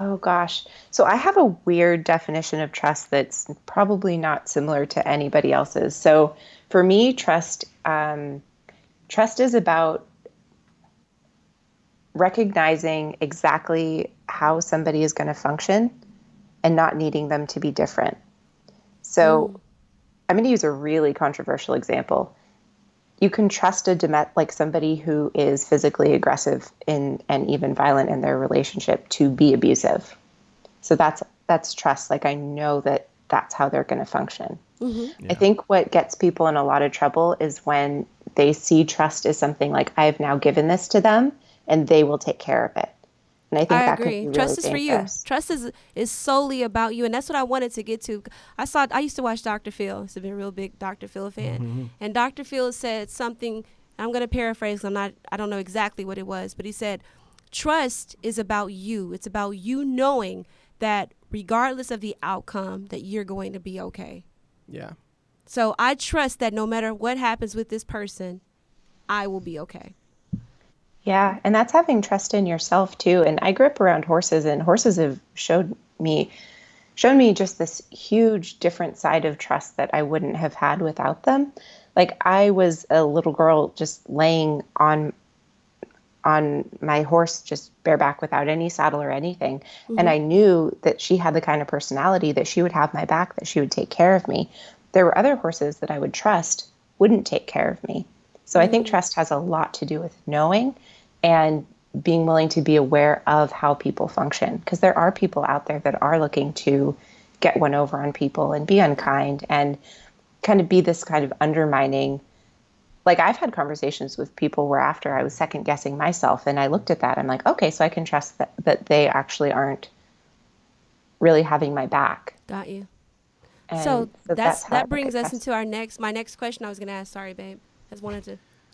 Oh, gosh. So I have a weird definition of trust that's probably not similar to anybody else's. So for me, trust is about recognizing exactly how somebody is going to function and not needing them to be different. So I'm going to use a really controversial example. You can trust somebody who is physically aggressive and even violent in their relationship to be abusive. So that's trust. Like, I know that that's how they're going to function. Mm-hmm. Yeah. I think what gets people in a lot of trouble is when they see trust as something like, I have now given this to them and they will take care of it. And I think that
agree.
Can be really
Trust is
dangerous.
for you. Trust is solely about you, and that's what I wanted to get to. I used to watch Dr. Phil. I've been a real big Dr. Phil fan, mm-hmm. and Dr. Phil said something. I'm going to paraphrase. I don't know exactly what it was, but he said, "Trust is about you. It's about you knowing that regardless of the outcome, that you're going to be okay."
Yeah.
So I trust that no matter what happens with this person, I will be okay.
Yeah, and that's having trust in yourself too. And I grew up around horses, and horses have shown me just this huge different side of trust that I wouldn't have had without them. Like, I was a little girl just laying on my horse, just bareback without any saddle or anything. Mm-hmm. And I knew that she had the kind of personality that she would have my back, that she would take care of me. There were other horses that I would trust wouldn't take care of me. So I think trust has a lot to do with knowing and being willing to be aware of how people function. Because there are people out there that are looking to get one over on people and be unkind and kind of be this kind of undermining. Like, I've had conversations with people where after I was second guessing myself and I looked at that, I'm like, okay, so I can trust that they actually aren't really having my back.
Got you. So that brings us into my next question I was going to ask. Sorry, babe.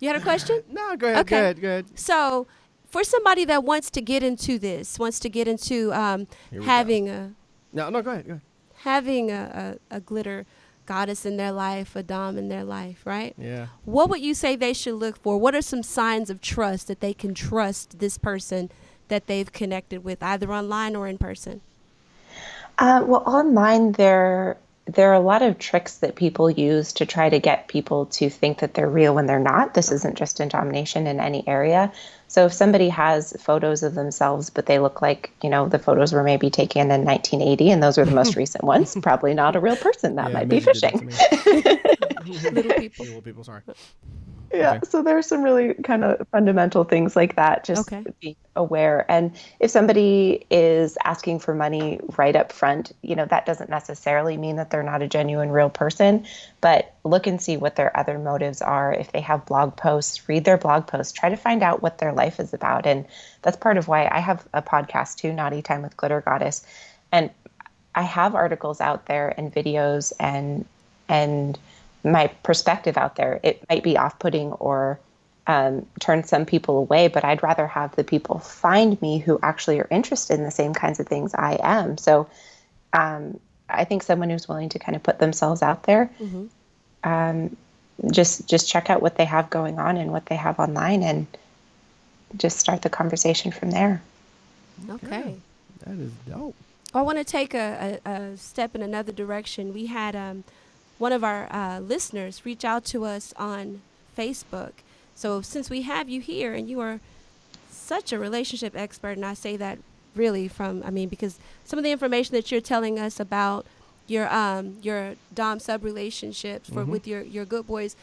You had a question?
No, go ahead.
Okay.
Go ahead.
So for somebody that wants to get into this, having
No, go ahead.
having a glitter goddess in their life, a dom in their life, right?
Yeah.
What would you say they should look for? What are some signs of trust that they can trust this person that they've connected with, either online or in person?
Well, online there are a lot of tricks that people use to try to get people to think that they're real when they're not. This isn't just in domination, in any area. So if somebody has photos of themselves, but they look like, the photos were maybe taken in 1980 and those are the most recent ones, probably not a real person. That might be phishing.
Little
people, sorry.
Yeah, okay. So there's some really kind of fundamental things like that, just being aware. And if somebody is asking for money right up front, that doesn't necessarily mean that they're not a genuine real person, but look and see what their other motives are. If they have blog posts, read their blog posts, try to find out what their life is about. And that's part of why I have a podcast too, Naughty Time with Glitter Goddess. And I have articles out there and videos and my perspective out there. It might be off-putting or turn some people away, but I'd rather have the people find me who actually are interested in the same kinds of things I am. So I think someone who's willing to kind of put themselves out there, just check out what they have going on and what they have online and just start the conversation from there.
Okay.
That is dope.
I want to take a step in another direction. We had one of our listeners reach out to us on Facebook. So since we have you here and you are such a relationship expert, and I say that really because some of the information that you're telling us about your dom sub relationships with your good boys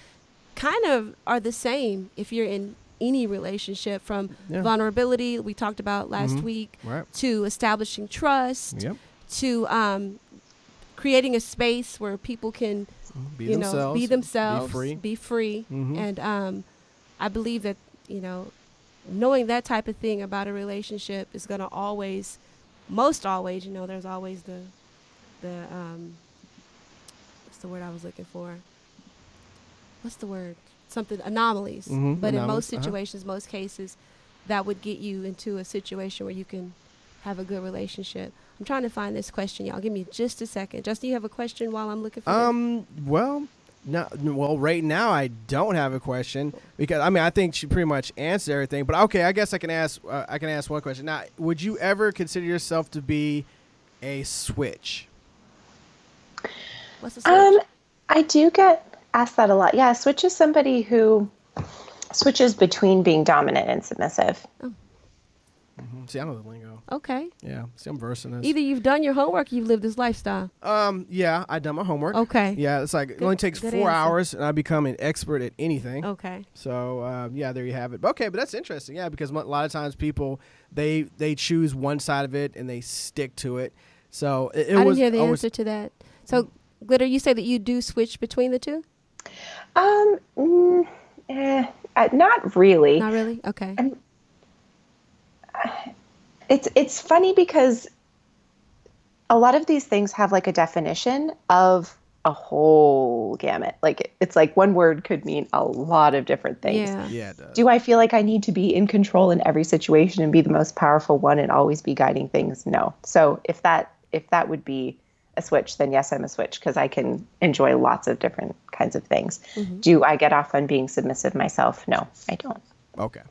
kind of are the same if you're in any relationship, from vulnerability we talked about last week, to establishing trust, to creating a space where people can be themselves, be free. And I believe that, knowing that type of thing about a relationship is going to most always, there's always the what's the word I was looking for? What's the word? Something, anomalies. But in most situations, most cases, that would get you into a situation where you can have a good relationship. I'm trying to find this question, y'all. Give me just a second. Justin, you have a question while I'm looking for this?
Well, right now I don't have a question because I think she pretty much answered everything. But okay, I guess I can ask one question. Now, would you ever consider yourself to be a switch?
What's a switch?
I do get asked that a lot. Yeah, a switch is somebody who switches between being dominant and submissive.
Oh.
See, I know the lingo.
Okay.
Yeah. See, I'm versed in this.
Either you've done your homework or you've lived this lifestyle.
Yeah, I done my homework.
Okay.
Yeah, it's like it only takes 4 hours and I become an expert at anything.
Okay.
So, there you have it. Okay, but that's interesting. Yeah, because a lot of times people, they choose one side of it and they stick to it. So I
didn't hear the answer to that. So, Glitter, you say that you do switch between the two?
Not really.
Not really? Okay.
It's funny because a lot of these things have like a definition of a whole gamut. Like it's like one word could mean a lot of different things.
Yeah, it does.
Do I feel like I need to be in control in every situation and be the most powerful one and always be guiding things? No. So if that would be a switch, then yes, I'm a switch because I can enjoy lots of different kinds of things. Do I get off on being submissive myself? No, I don't.
Okay.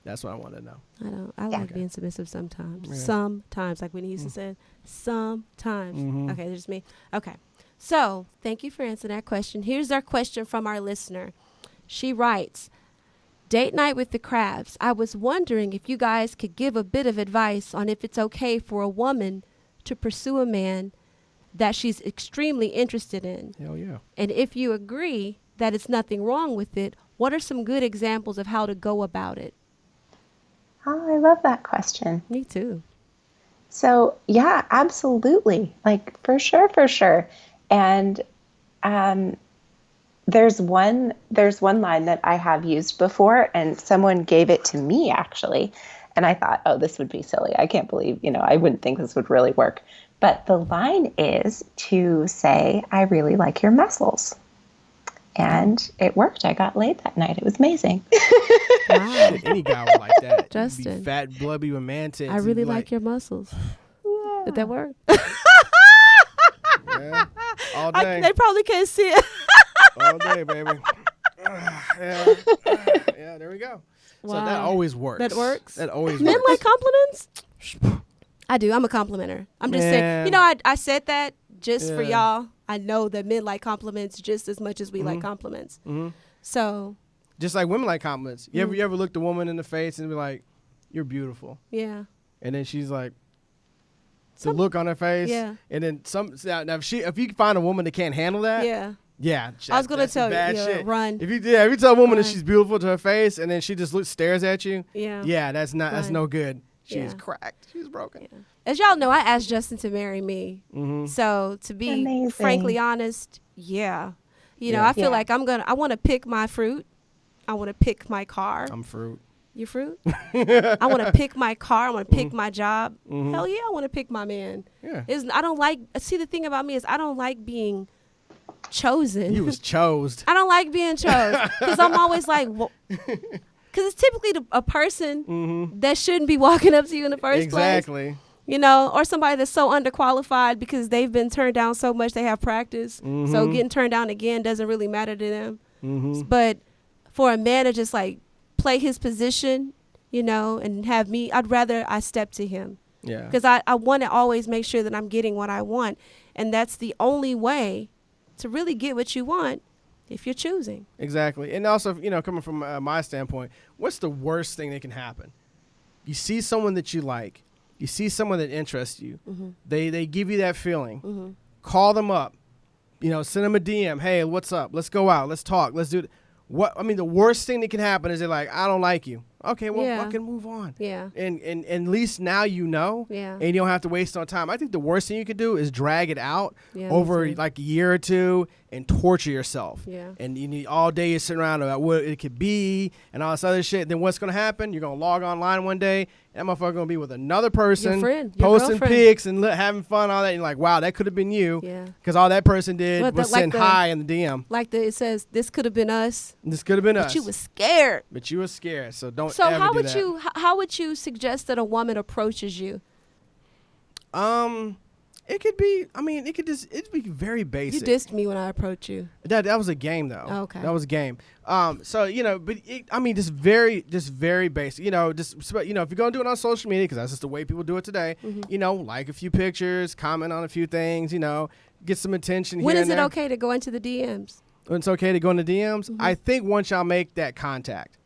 That's what I want to know.
I don't. I like being submissive sometimes. Yeah. Sometimes, like Whitney Houston said, sometimes. Okay, that's just me. Okay. So, thank you for answering that question. Here's our question from our listener. She writes, Date night with the Crabs. I was wondering if you guys could give a bit of advice on if it's okay for a woman to pursue a man that she's extremely interested in.
Hell yeah.
And if you agree that it's nothing wrong with it, what are some good examples of how to go about it?
Oh, I love that question.
Me too.
So, yeah, absolutely. Like, for sure. And there's one line that I have used before, and someone gave it to me, actually. And I thought, oh, this would be silly. I can't believe, I wouldn't think this would really work. But the line is to say, I really like your muscles. And it worked. I got laid that night. It was amazing.
Wow. Any guy would like that.
Justin.
Be fat, blubby, romantic.
I really like your muscles. Yeah. Did that work?
Yeah, Yeah. All day.
They probably can't see it.
All day, baby. Yeah. Yeah, there we go. Wow. So that always works.
That works?
That always
Men
works.
like compliments? I do. I'm a complimenter. I'm just saying. You know, I said that just for y'all. I know that men like compliments just as much as we like compliments. Mm-hmm. So.
Just like women like compliments. You ever looked a woman in the face and be like, "You're beautiful."
Yeah.
And then she's like, the look on her face. Yeah. And then now if you find a woman that can't handle that.
Yeah.
Yeah,
I was gonna tell you,
shit.
Run.
If you tell a woman that she's beautiful to her face and then she just stares at you, that's no good. She's cracked. She's broken. Yeah.
As y'all know, I asked Justin to marry me. Mm-hmm. So to be frankly honest, you know, I feel like I want to pick my fruit. I want to pick my car.
I'm fruit.
You fruit? I want to pick my car. I want to pick my job. Mm-hmm. Hell yeah, I want to pick my man. Yeah. I don't like. See, the thing about me is I don't like being chosen.
You was chose.
I don't like being chose because I'm always like, because it's typically a person that shouldn't be walking up to you in the first place.
Exactly.
You know, or somebody that's so underqualified because they've been turned down so much they have practice. Mm-hmm. So getting turned down again doesn't really matter to them. Mm-hmm. But for a man to just like play his position, you know, and have me, I'd rather I step to him. Yeah. Because I want to always make sure that I'm getting what I want. And that's the only way to really get what you want if you're choosing.
Exactly. And also, you know, coming from my standpoint, what's the worst thing that can happen? You see someone that you like. You see someone that interests you. Mm-hmm. They give you that feeling. Mm-hmm. Call them up. You know, send them a DM. Hey, what's up? Let's go out. Let's talk. Let's do it. The worst thing that can happen is they're like, I don't like you. Okay, well, fucking move on. Yeah. And at least now you know. Yeah. And you don't have to waste on time. I think the worst thing you could do is drag it out over like a year or two and torture yourself. Yeah. And you need all day you're sitting around about what it could be and all this other shit. Then what's gonna happen? You're gonna log online one day. That motherfucker gonna be with another person,
your friend,
posting pics and having fun, all that. And you're like, wow, that could have been you. Yeah. Because all that person did was send hi in the DM.
Like it says, this could have been us.
This could have been us.
But you was scared.
So don't.
So
ever do that.
How would you suggest that a woman approaches you?
It could be. I mean, it'd be very basic.
You dissed me when I approached you.
That was a game though.
Oh, okay.
That was a game. So you know, but just very basic. You know, if you're gonna do it on social media, because that's just the way people do it today. Mm-hmm. You know, like a few pictures, comment on a few things. You know, get some attention.
When
here
is
and
it
there.
Okay to go into the DMs?
When it's okay to go into DMs? Mm-hmm. I think once y'all make that contact.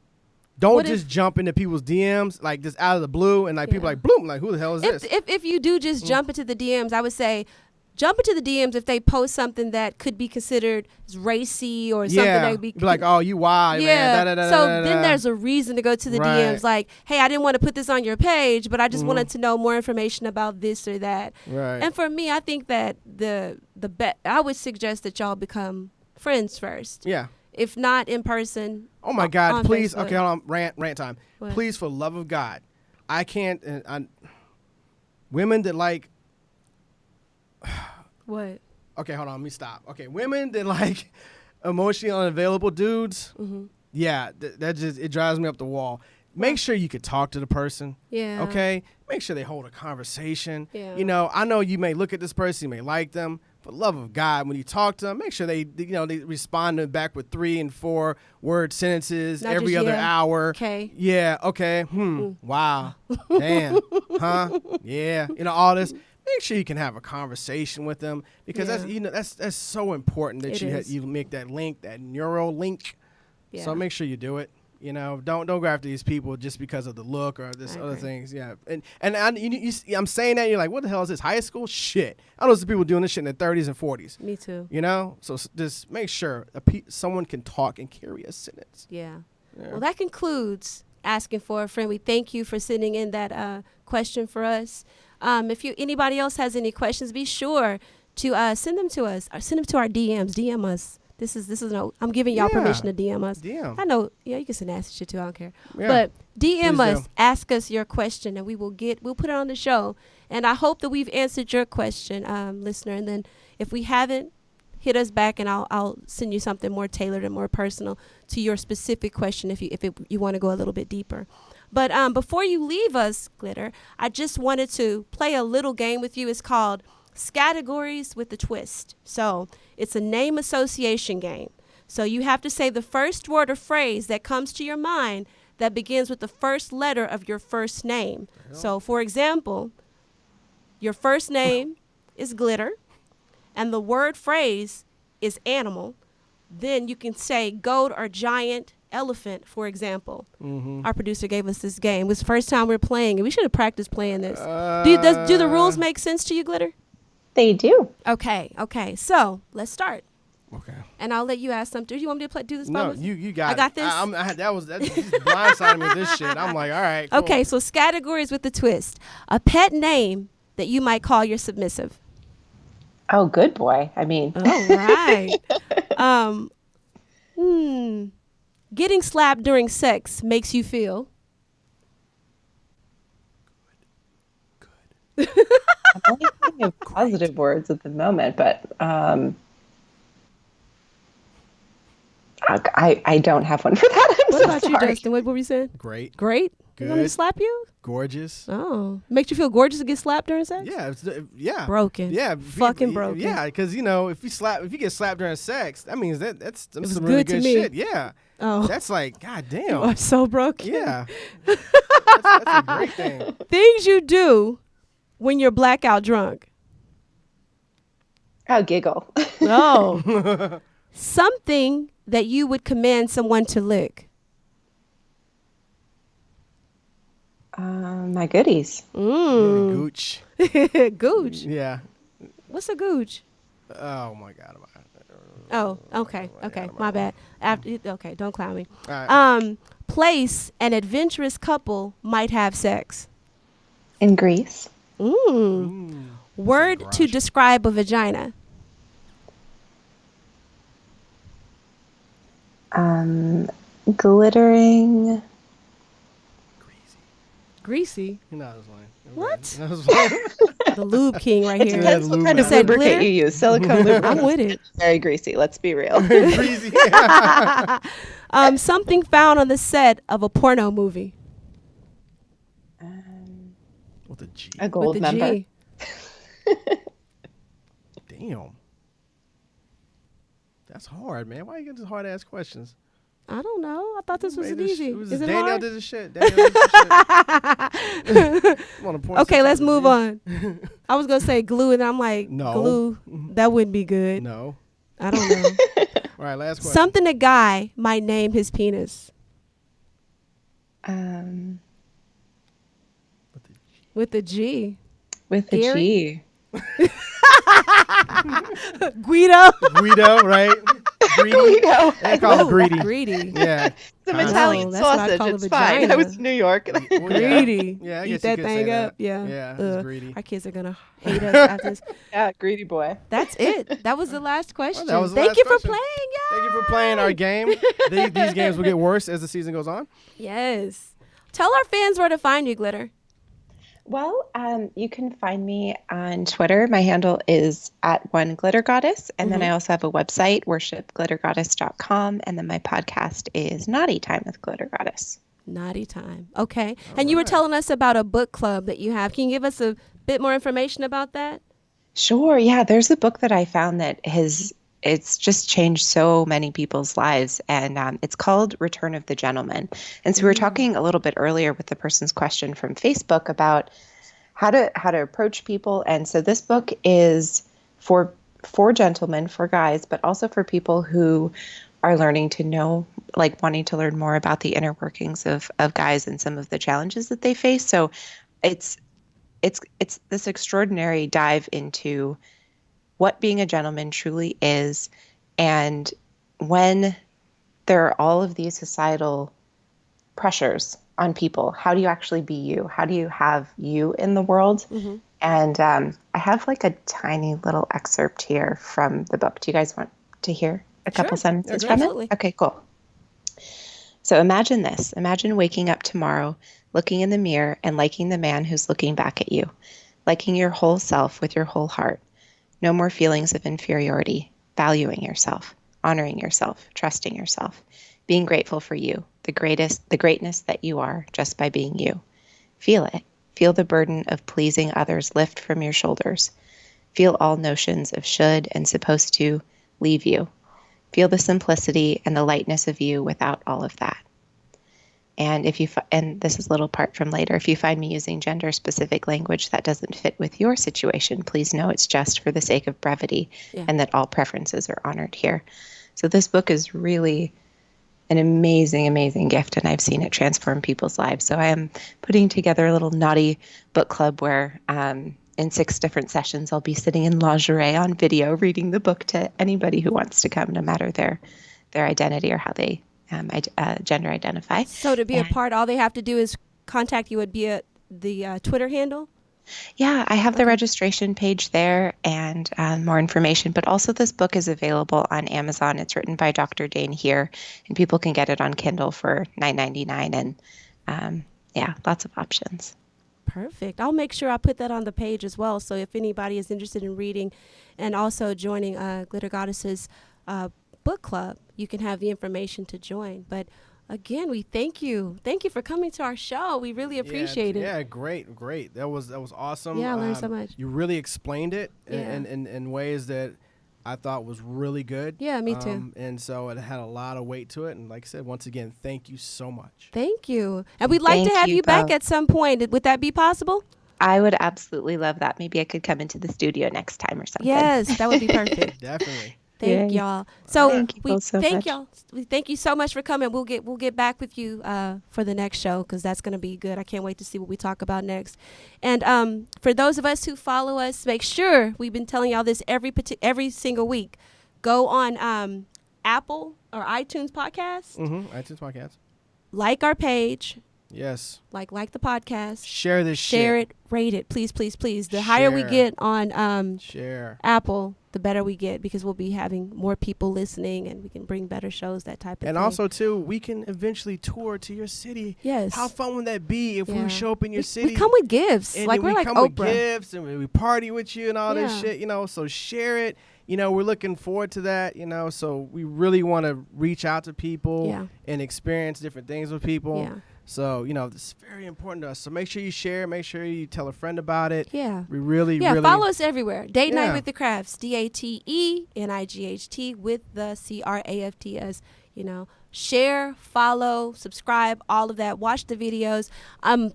Don't just jump into people's DMs like just out of the blue and like people like bloom like who the hell is this?
If you do just jump into the DMs, I would say jump into the DMs if they post something that could be considered as racy or something that would be
like, oh, you wild, man.
So then there's a reason to go to the DMs like, hey, I didn't want to put this on your page, but I just wanted to know more information about this or that. Right. And for me, I think that I would suggest that y'all become friends first. Yeah. If not in person.
Oh my God! Please, Facebook. Okay, hold on. Rant time. What? Please, for the love of God, I can't. Women that like.
What?
Okay, hold on. Let me stop. Okay, women that like emotionally unavailable dudes. Mm-hmm. Yeah, that just it drives me up the wall. Make sure you could talk to the person. Yeah. Okay. Make sure they hold a conversation. Yeah. You know, I know you may look at this person, you may like them. For the love of God, when you talk to them, make sure they respond back with 3 and 4 word sentences not every other hour. Okay. Yeah. Okay. Wow. Damn. Huh. Yeah. You know all this. Make sure you can have a conversation with them because that's so important that you make that link, that neural link. Yeah. So make sure you do it. You know, don't go after these people just because of the look or this other things. Yeah, and I'm saying that you're like, what the hell is this? High school shit? I know some people doing this shit in their 30s and 40s.
Me too.
You know, so just make sure someone can talk and carry a sentence.
Yeah. Well, that concludes asking for a friend. We thank you for sending in that question for us. If anybody else has any questions, be sure to send them to us or send them to our DMs. DM us. This is no. I'm giving y'all permission to DM us. DM. I know. Yeah, you can send nasty shit too. I don't care. Yeah. But DM us. Ask us your question, and we'll put it on the show. And I hope that we've answered your question, listener. And then if we haven't, hit us back, and I'll send you something more tailored and more personal to your specific question if you want to go a little bit deeper. But before you leave us, Glitter, I just wanted to play a little game with you. It's called Categories with a twist. So it's a name association game. So you have to say the first word or phrase that comes to your mind that begins with the first letter of your first name. So, for example, your first name is Glitter, and the word phrase is animal. Then you can say goat or giant, elephant, for example. Our producer gave us this game. It was the first time we were playing, and we should have practiced playing this. Do the rules make sense to you, Glitter?
They do.
Okay. So let's start.
Okay.
And I'll let you ask something. Do you want me to do this?
No, you got it.
I got this.
That just blindsided me with this shit. I'm like, all right. Cool.
Okay, so categories with the twist. A pet name that you might call your submissive.
Oh, good boy. I mean.
All right. Getting slapped during sex makes you feel.
Good. I'm only thinking of positive words at the moment, but I don't have one for that.
What about you, Justin? What were you saying?
Great.
Great?
Good.
You want me to slap you?
Gorgeous.
Oh. Makes you feel gorgeous to get slapped during sex?
Yeah. Yeah.
Broken.
Yeah.
Fucking broken.
Yeah, because, if you get slapped during sex, that means that's some really
good to
good
me.
shit. Yeah.
Oh.
That's like, God damn.
You are so broken.
Yeah. that's a great thing.
Things you do when you're blackout drunk.
Oh, giggle.
No. Something that you would command someone to lick.
My goodies.
Gooch.
Gooch.
Yeah.
What's a gooch?
Oh my God.
Oh, okay. My bad. Okay, don't clown me.
All right.
Place an adventurous couple might have sex.
In Greece.
Word to describe a vagina.
Glittering.
Greasy.
No, I was lying.
What?
I was lying.
The lube king right here.
Depends what kind of
Said
lubricant
glitter?
you use. Silicone lubricant.
I'm with it.
Very greasy. Let's be real.
Greasy.
Something found on the set of a porno movie.
With a G.
A gold
With the
member.
G.
Damn. That's hard, man. Why you getting hard ass questions?
I don't know. I thought this was easy. Is it
Danielle
hard?
did the shit. Danielle did the shit.
Okay, let's move on. I was going to say glue, and I'm like,
No.
glue, that wouldn't be good.
No.
I don't know.
All right, last question.
Something a guy might name his penis. With a G.
With a G.
Guido,
right? Greedy.
Guido.
They call it greedy.
Greedy.
Yeah.
Some Italian
that's what I
sausage.
call a
It's fine.
vagina.
I was in New York.
Greedy.
Yeah, I
Eat
guess you
that
could
thing
say
up.
that.
Yeah.
Yeah, it's greedy.
Our kids are going to hate us after this.
Yeah, greedy boy.
That's it. That was the last question.
Well, that was the
Thank
last
you
question.
for playing, guys.
Thank you for playing our game. These games will get worse as the season goes on.
Yes. Tell our fans where to find you, Glitter.
Well, you can find me on Twitter. My handle is @OneGlitterGoddess. And then I also have a website, worshipglittergoddess.com. And then my podcast is Naughty Time with Glitter Goddess.
Naughty Time. Okay. And you were telling us about a book club that you have. Can you give us a bit more information about that?
Sure. Yeah, there's a book that I found that it's just changed so many people's lives. And it's called Return of the Gentleman. And so we were talking a little bit earlier with the person's question from Facebook about how to approach people. And so this book is for gentlemen, for guys, but also for people who are learning to know, like wanting to learn more about the inner workings of guys and some of the challenges that they face. So it's this extraordinary dive into what being a gentleman truly is. And when there are all of these societal pressures on people, how do you actually be you? How do you have you in the world? Mm-hmm. And I have like a tiny little excerpt here from the book. Do you guys want to hear a couple sentences from
absolutely.
it? Okay, cool. So imagine this. Imagine waking up tomorrow, looking in the mirror and liking the man who's looking back at you, liking your whole self with your whole heart. No more feelings of inferiority, valuing yourself, honoring yourself, trusting yourself, being grateful for you, the greatness that you are just by being you. Feel it. Feel the burden of pleasing others lift from your shoulders. Feel all notions of should and supposed to leave you. Feel the simplicity and the lightness of you without all of that. And and this is a little part from later, if you find me using gender-specific language that doesn't fit with your situation, please know it's just for the sake of brevity and that all preferences are honored here. So this book is really an amazing, amazing gift, and I've seen it transform people's lives. So I am putting together a little naughty book club where in 6 different sessions, I'll be sitting in lingerie on video reading the book to anybody who wants to come, no matter their identity or how they gender identify.
So to be a part, all they have to do is contact you would be at the Twitter handle?
Yeah, I have the registration page there and more information, but also this book is available on Amazon. It's written by Dr. Dane here, and people can get it on Kindle for $9.99, and lots of options.
Perfect. I'll make sure I put that on the page as well, so if anybody is interested in reading and also joining Glitter Goddess's book club, you can have the information to join. But again, we thank you. Thank you for coming to our show. We really appreciate it.
Yeah, great. That was awesome.
Yeah, I learned so much.
You really explained it in ways that I thought was really good.
Yeah, me too.
And so it had a lot of weight to it. And like I said, once again, thank you so much.
Thank you. And we'd like to have you back at some point. Would that be possible?
I would absolutely love that. Maybe I could come into the studio next time or something.
Yes, that would be perfect.
Definitely.
Thank y'all. So
thank
y'all. We thank you so much for coming. We'll get back with you for the next show, because that's going to be good. I can't wait to see what we talk about next. And for those of us who follow us, make sure, we've been telling y'all this every single week. Go on Apple or iTunes Podcasts.
iTunes Podcasts.
Like our page.
Yes.
Like the podcast.
Share this shit.
Share it. Rate it. Please, please, please. The higher we get on Apple, the better we get, because we'll be having more people listening and we can bring better shows, that type of thing.
And also, too, we can eventually tour to your city.
Yes.
How fun would that be if we show up in your city?
We come with gifts.
And
like we're like
come
Oprah.
with gifts and we party with you and all this shit, so share it. We're looking forward to that, so we really want to reach out to people and experience different things with people.
Yeah.
So, this is very important to us. So make sure you share. Make sure you tell a friend about it.
Yeah.
We really,
follow us everywhere. Date Night with the Crafts. DATENIGHT with the CRAFTS. Share, follow, subscribe, all of that. Watch the videos.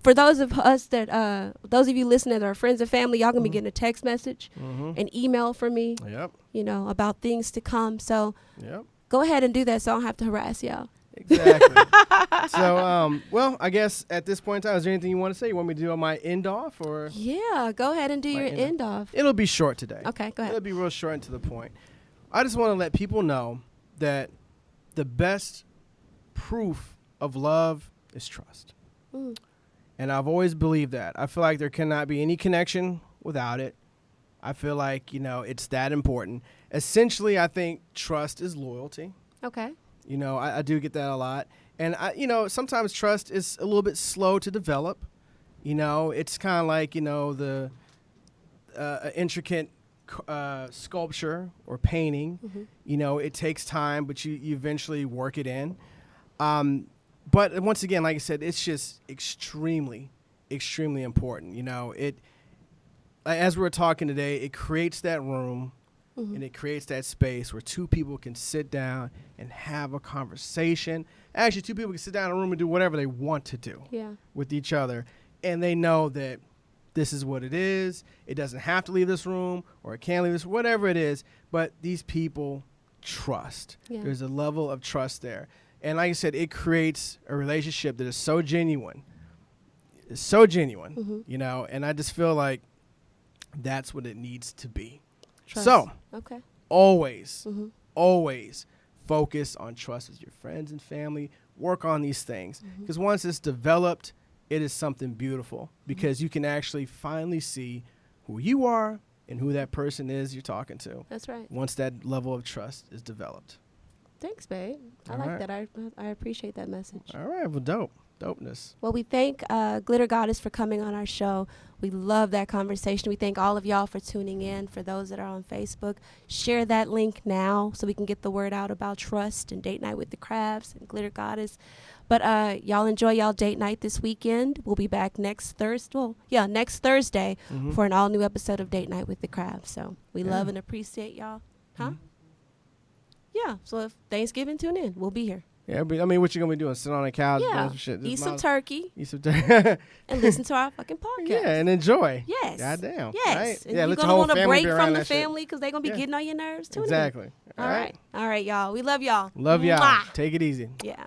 For those of us those of you listening that are friends and family, y'all gonna be getting a text message, an email from me.
Yep.
About things to come. So
go
ahead and do that, so I don't have to harass y'all.
Exactly. So, I guess at this point in time, is there anything you want to say? You want me to do my end off, or?
Yeah, go ahead and do your end off.
It'll be short today.
Okay, go ahead.
It'll be real short and to the point. I just want to let people know that the best proof of love is trust. And I've always believed that. I feel like there cannot be any connection without it. I feel like, it's that important. Essentially, I think trust is loyalty.
Okay.
I do get that a lot. And, sometimes trust is a little bit slow to develop. It's kind of like, the intricate sculpture or painting. It takes time, but you eventually work it in. But once again, like I said, it's just extremely, extremely important. As we were talking today, it creates that room. And it creates that space where 2 people can sit down and have a conversation. Actually, 2 people can sit down in a room and do whatever they want to do with each other. And they know that this is what it is. It doesn't have to leave this room, or it can leave this, whatever it is. But these people trust. Yeah. There's a level of trust there. And like I said, it creates a relationship that is so genuine. It's so genuine, and I just feel like that's what it needs to be.
Trust.
So, always focus on trust with your friends and family. Work on these things. Because once it's developed, it is something beautiful. Because you can actually finally see who you are and who that person is you're talking to.
That's right.
Once that level of trust is developed.
Thanks, babe. I like that. I appreciate that message.
All right. Well, dope. Dopeness.
Well, we thank Glitter Goddess for coming on our show. We love that conversation. We thank all of y'all for tuning in. For those that are on Facebook, share that link now so we can get the word out about Trust and Date Night with the Crabs and Glitter Goddess. But y'all enjoy y'all date night this weekend. We'll be back next Thursday. Next Thursday for an all new episode of Date Night with the Crabs. So we love and appreciate y'all. Huh? Yeah. So if Thanksgiving, tune in. We'll be here.
Yeah, I mean, what you gonna be doing? Sit on the couch,
Yeah.
doing some shit.
Eat some turkey.
Eat some turkey.
And listen to our fucking podcast.
Yeah, and enjoy.
Yes.
Goddamn.
Yes.
Right?
And
yeah,
you're
let
going
your
to
whole
want a
family
break
be
from
around
the
that shit.
family because they're going to be getting on your nerves. Tune in.
Exactly.
All right. All right, y'all. We love y'all.
Love y'all.
Mwah.
Take it easy.
Yeah.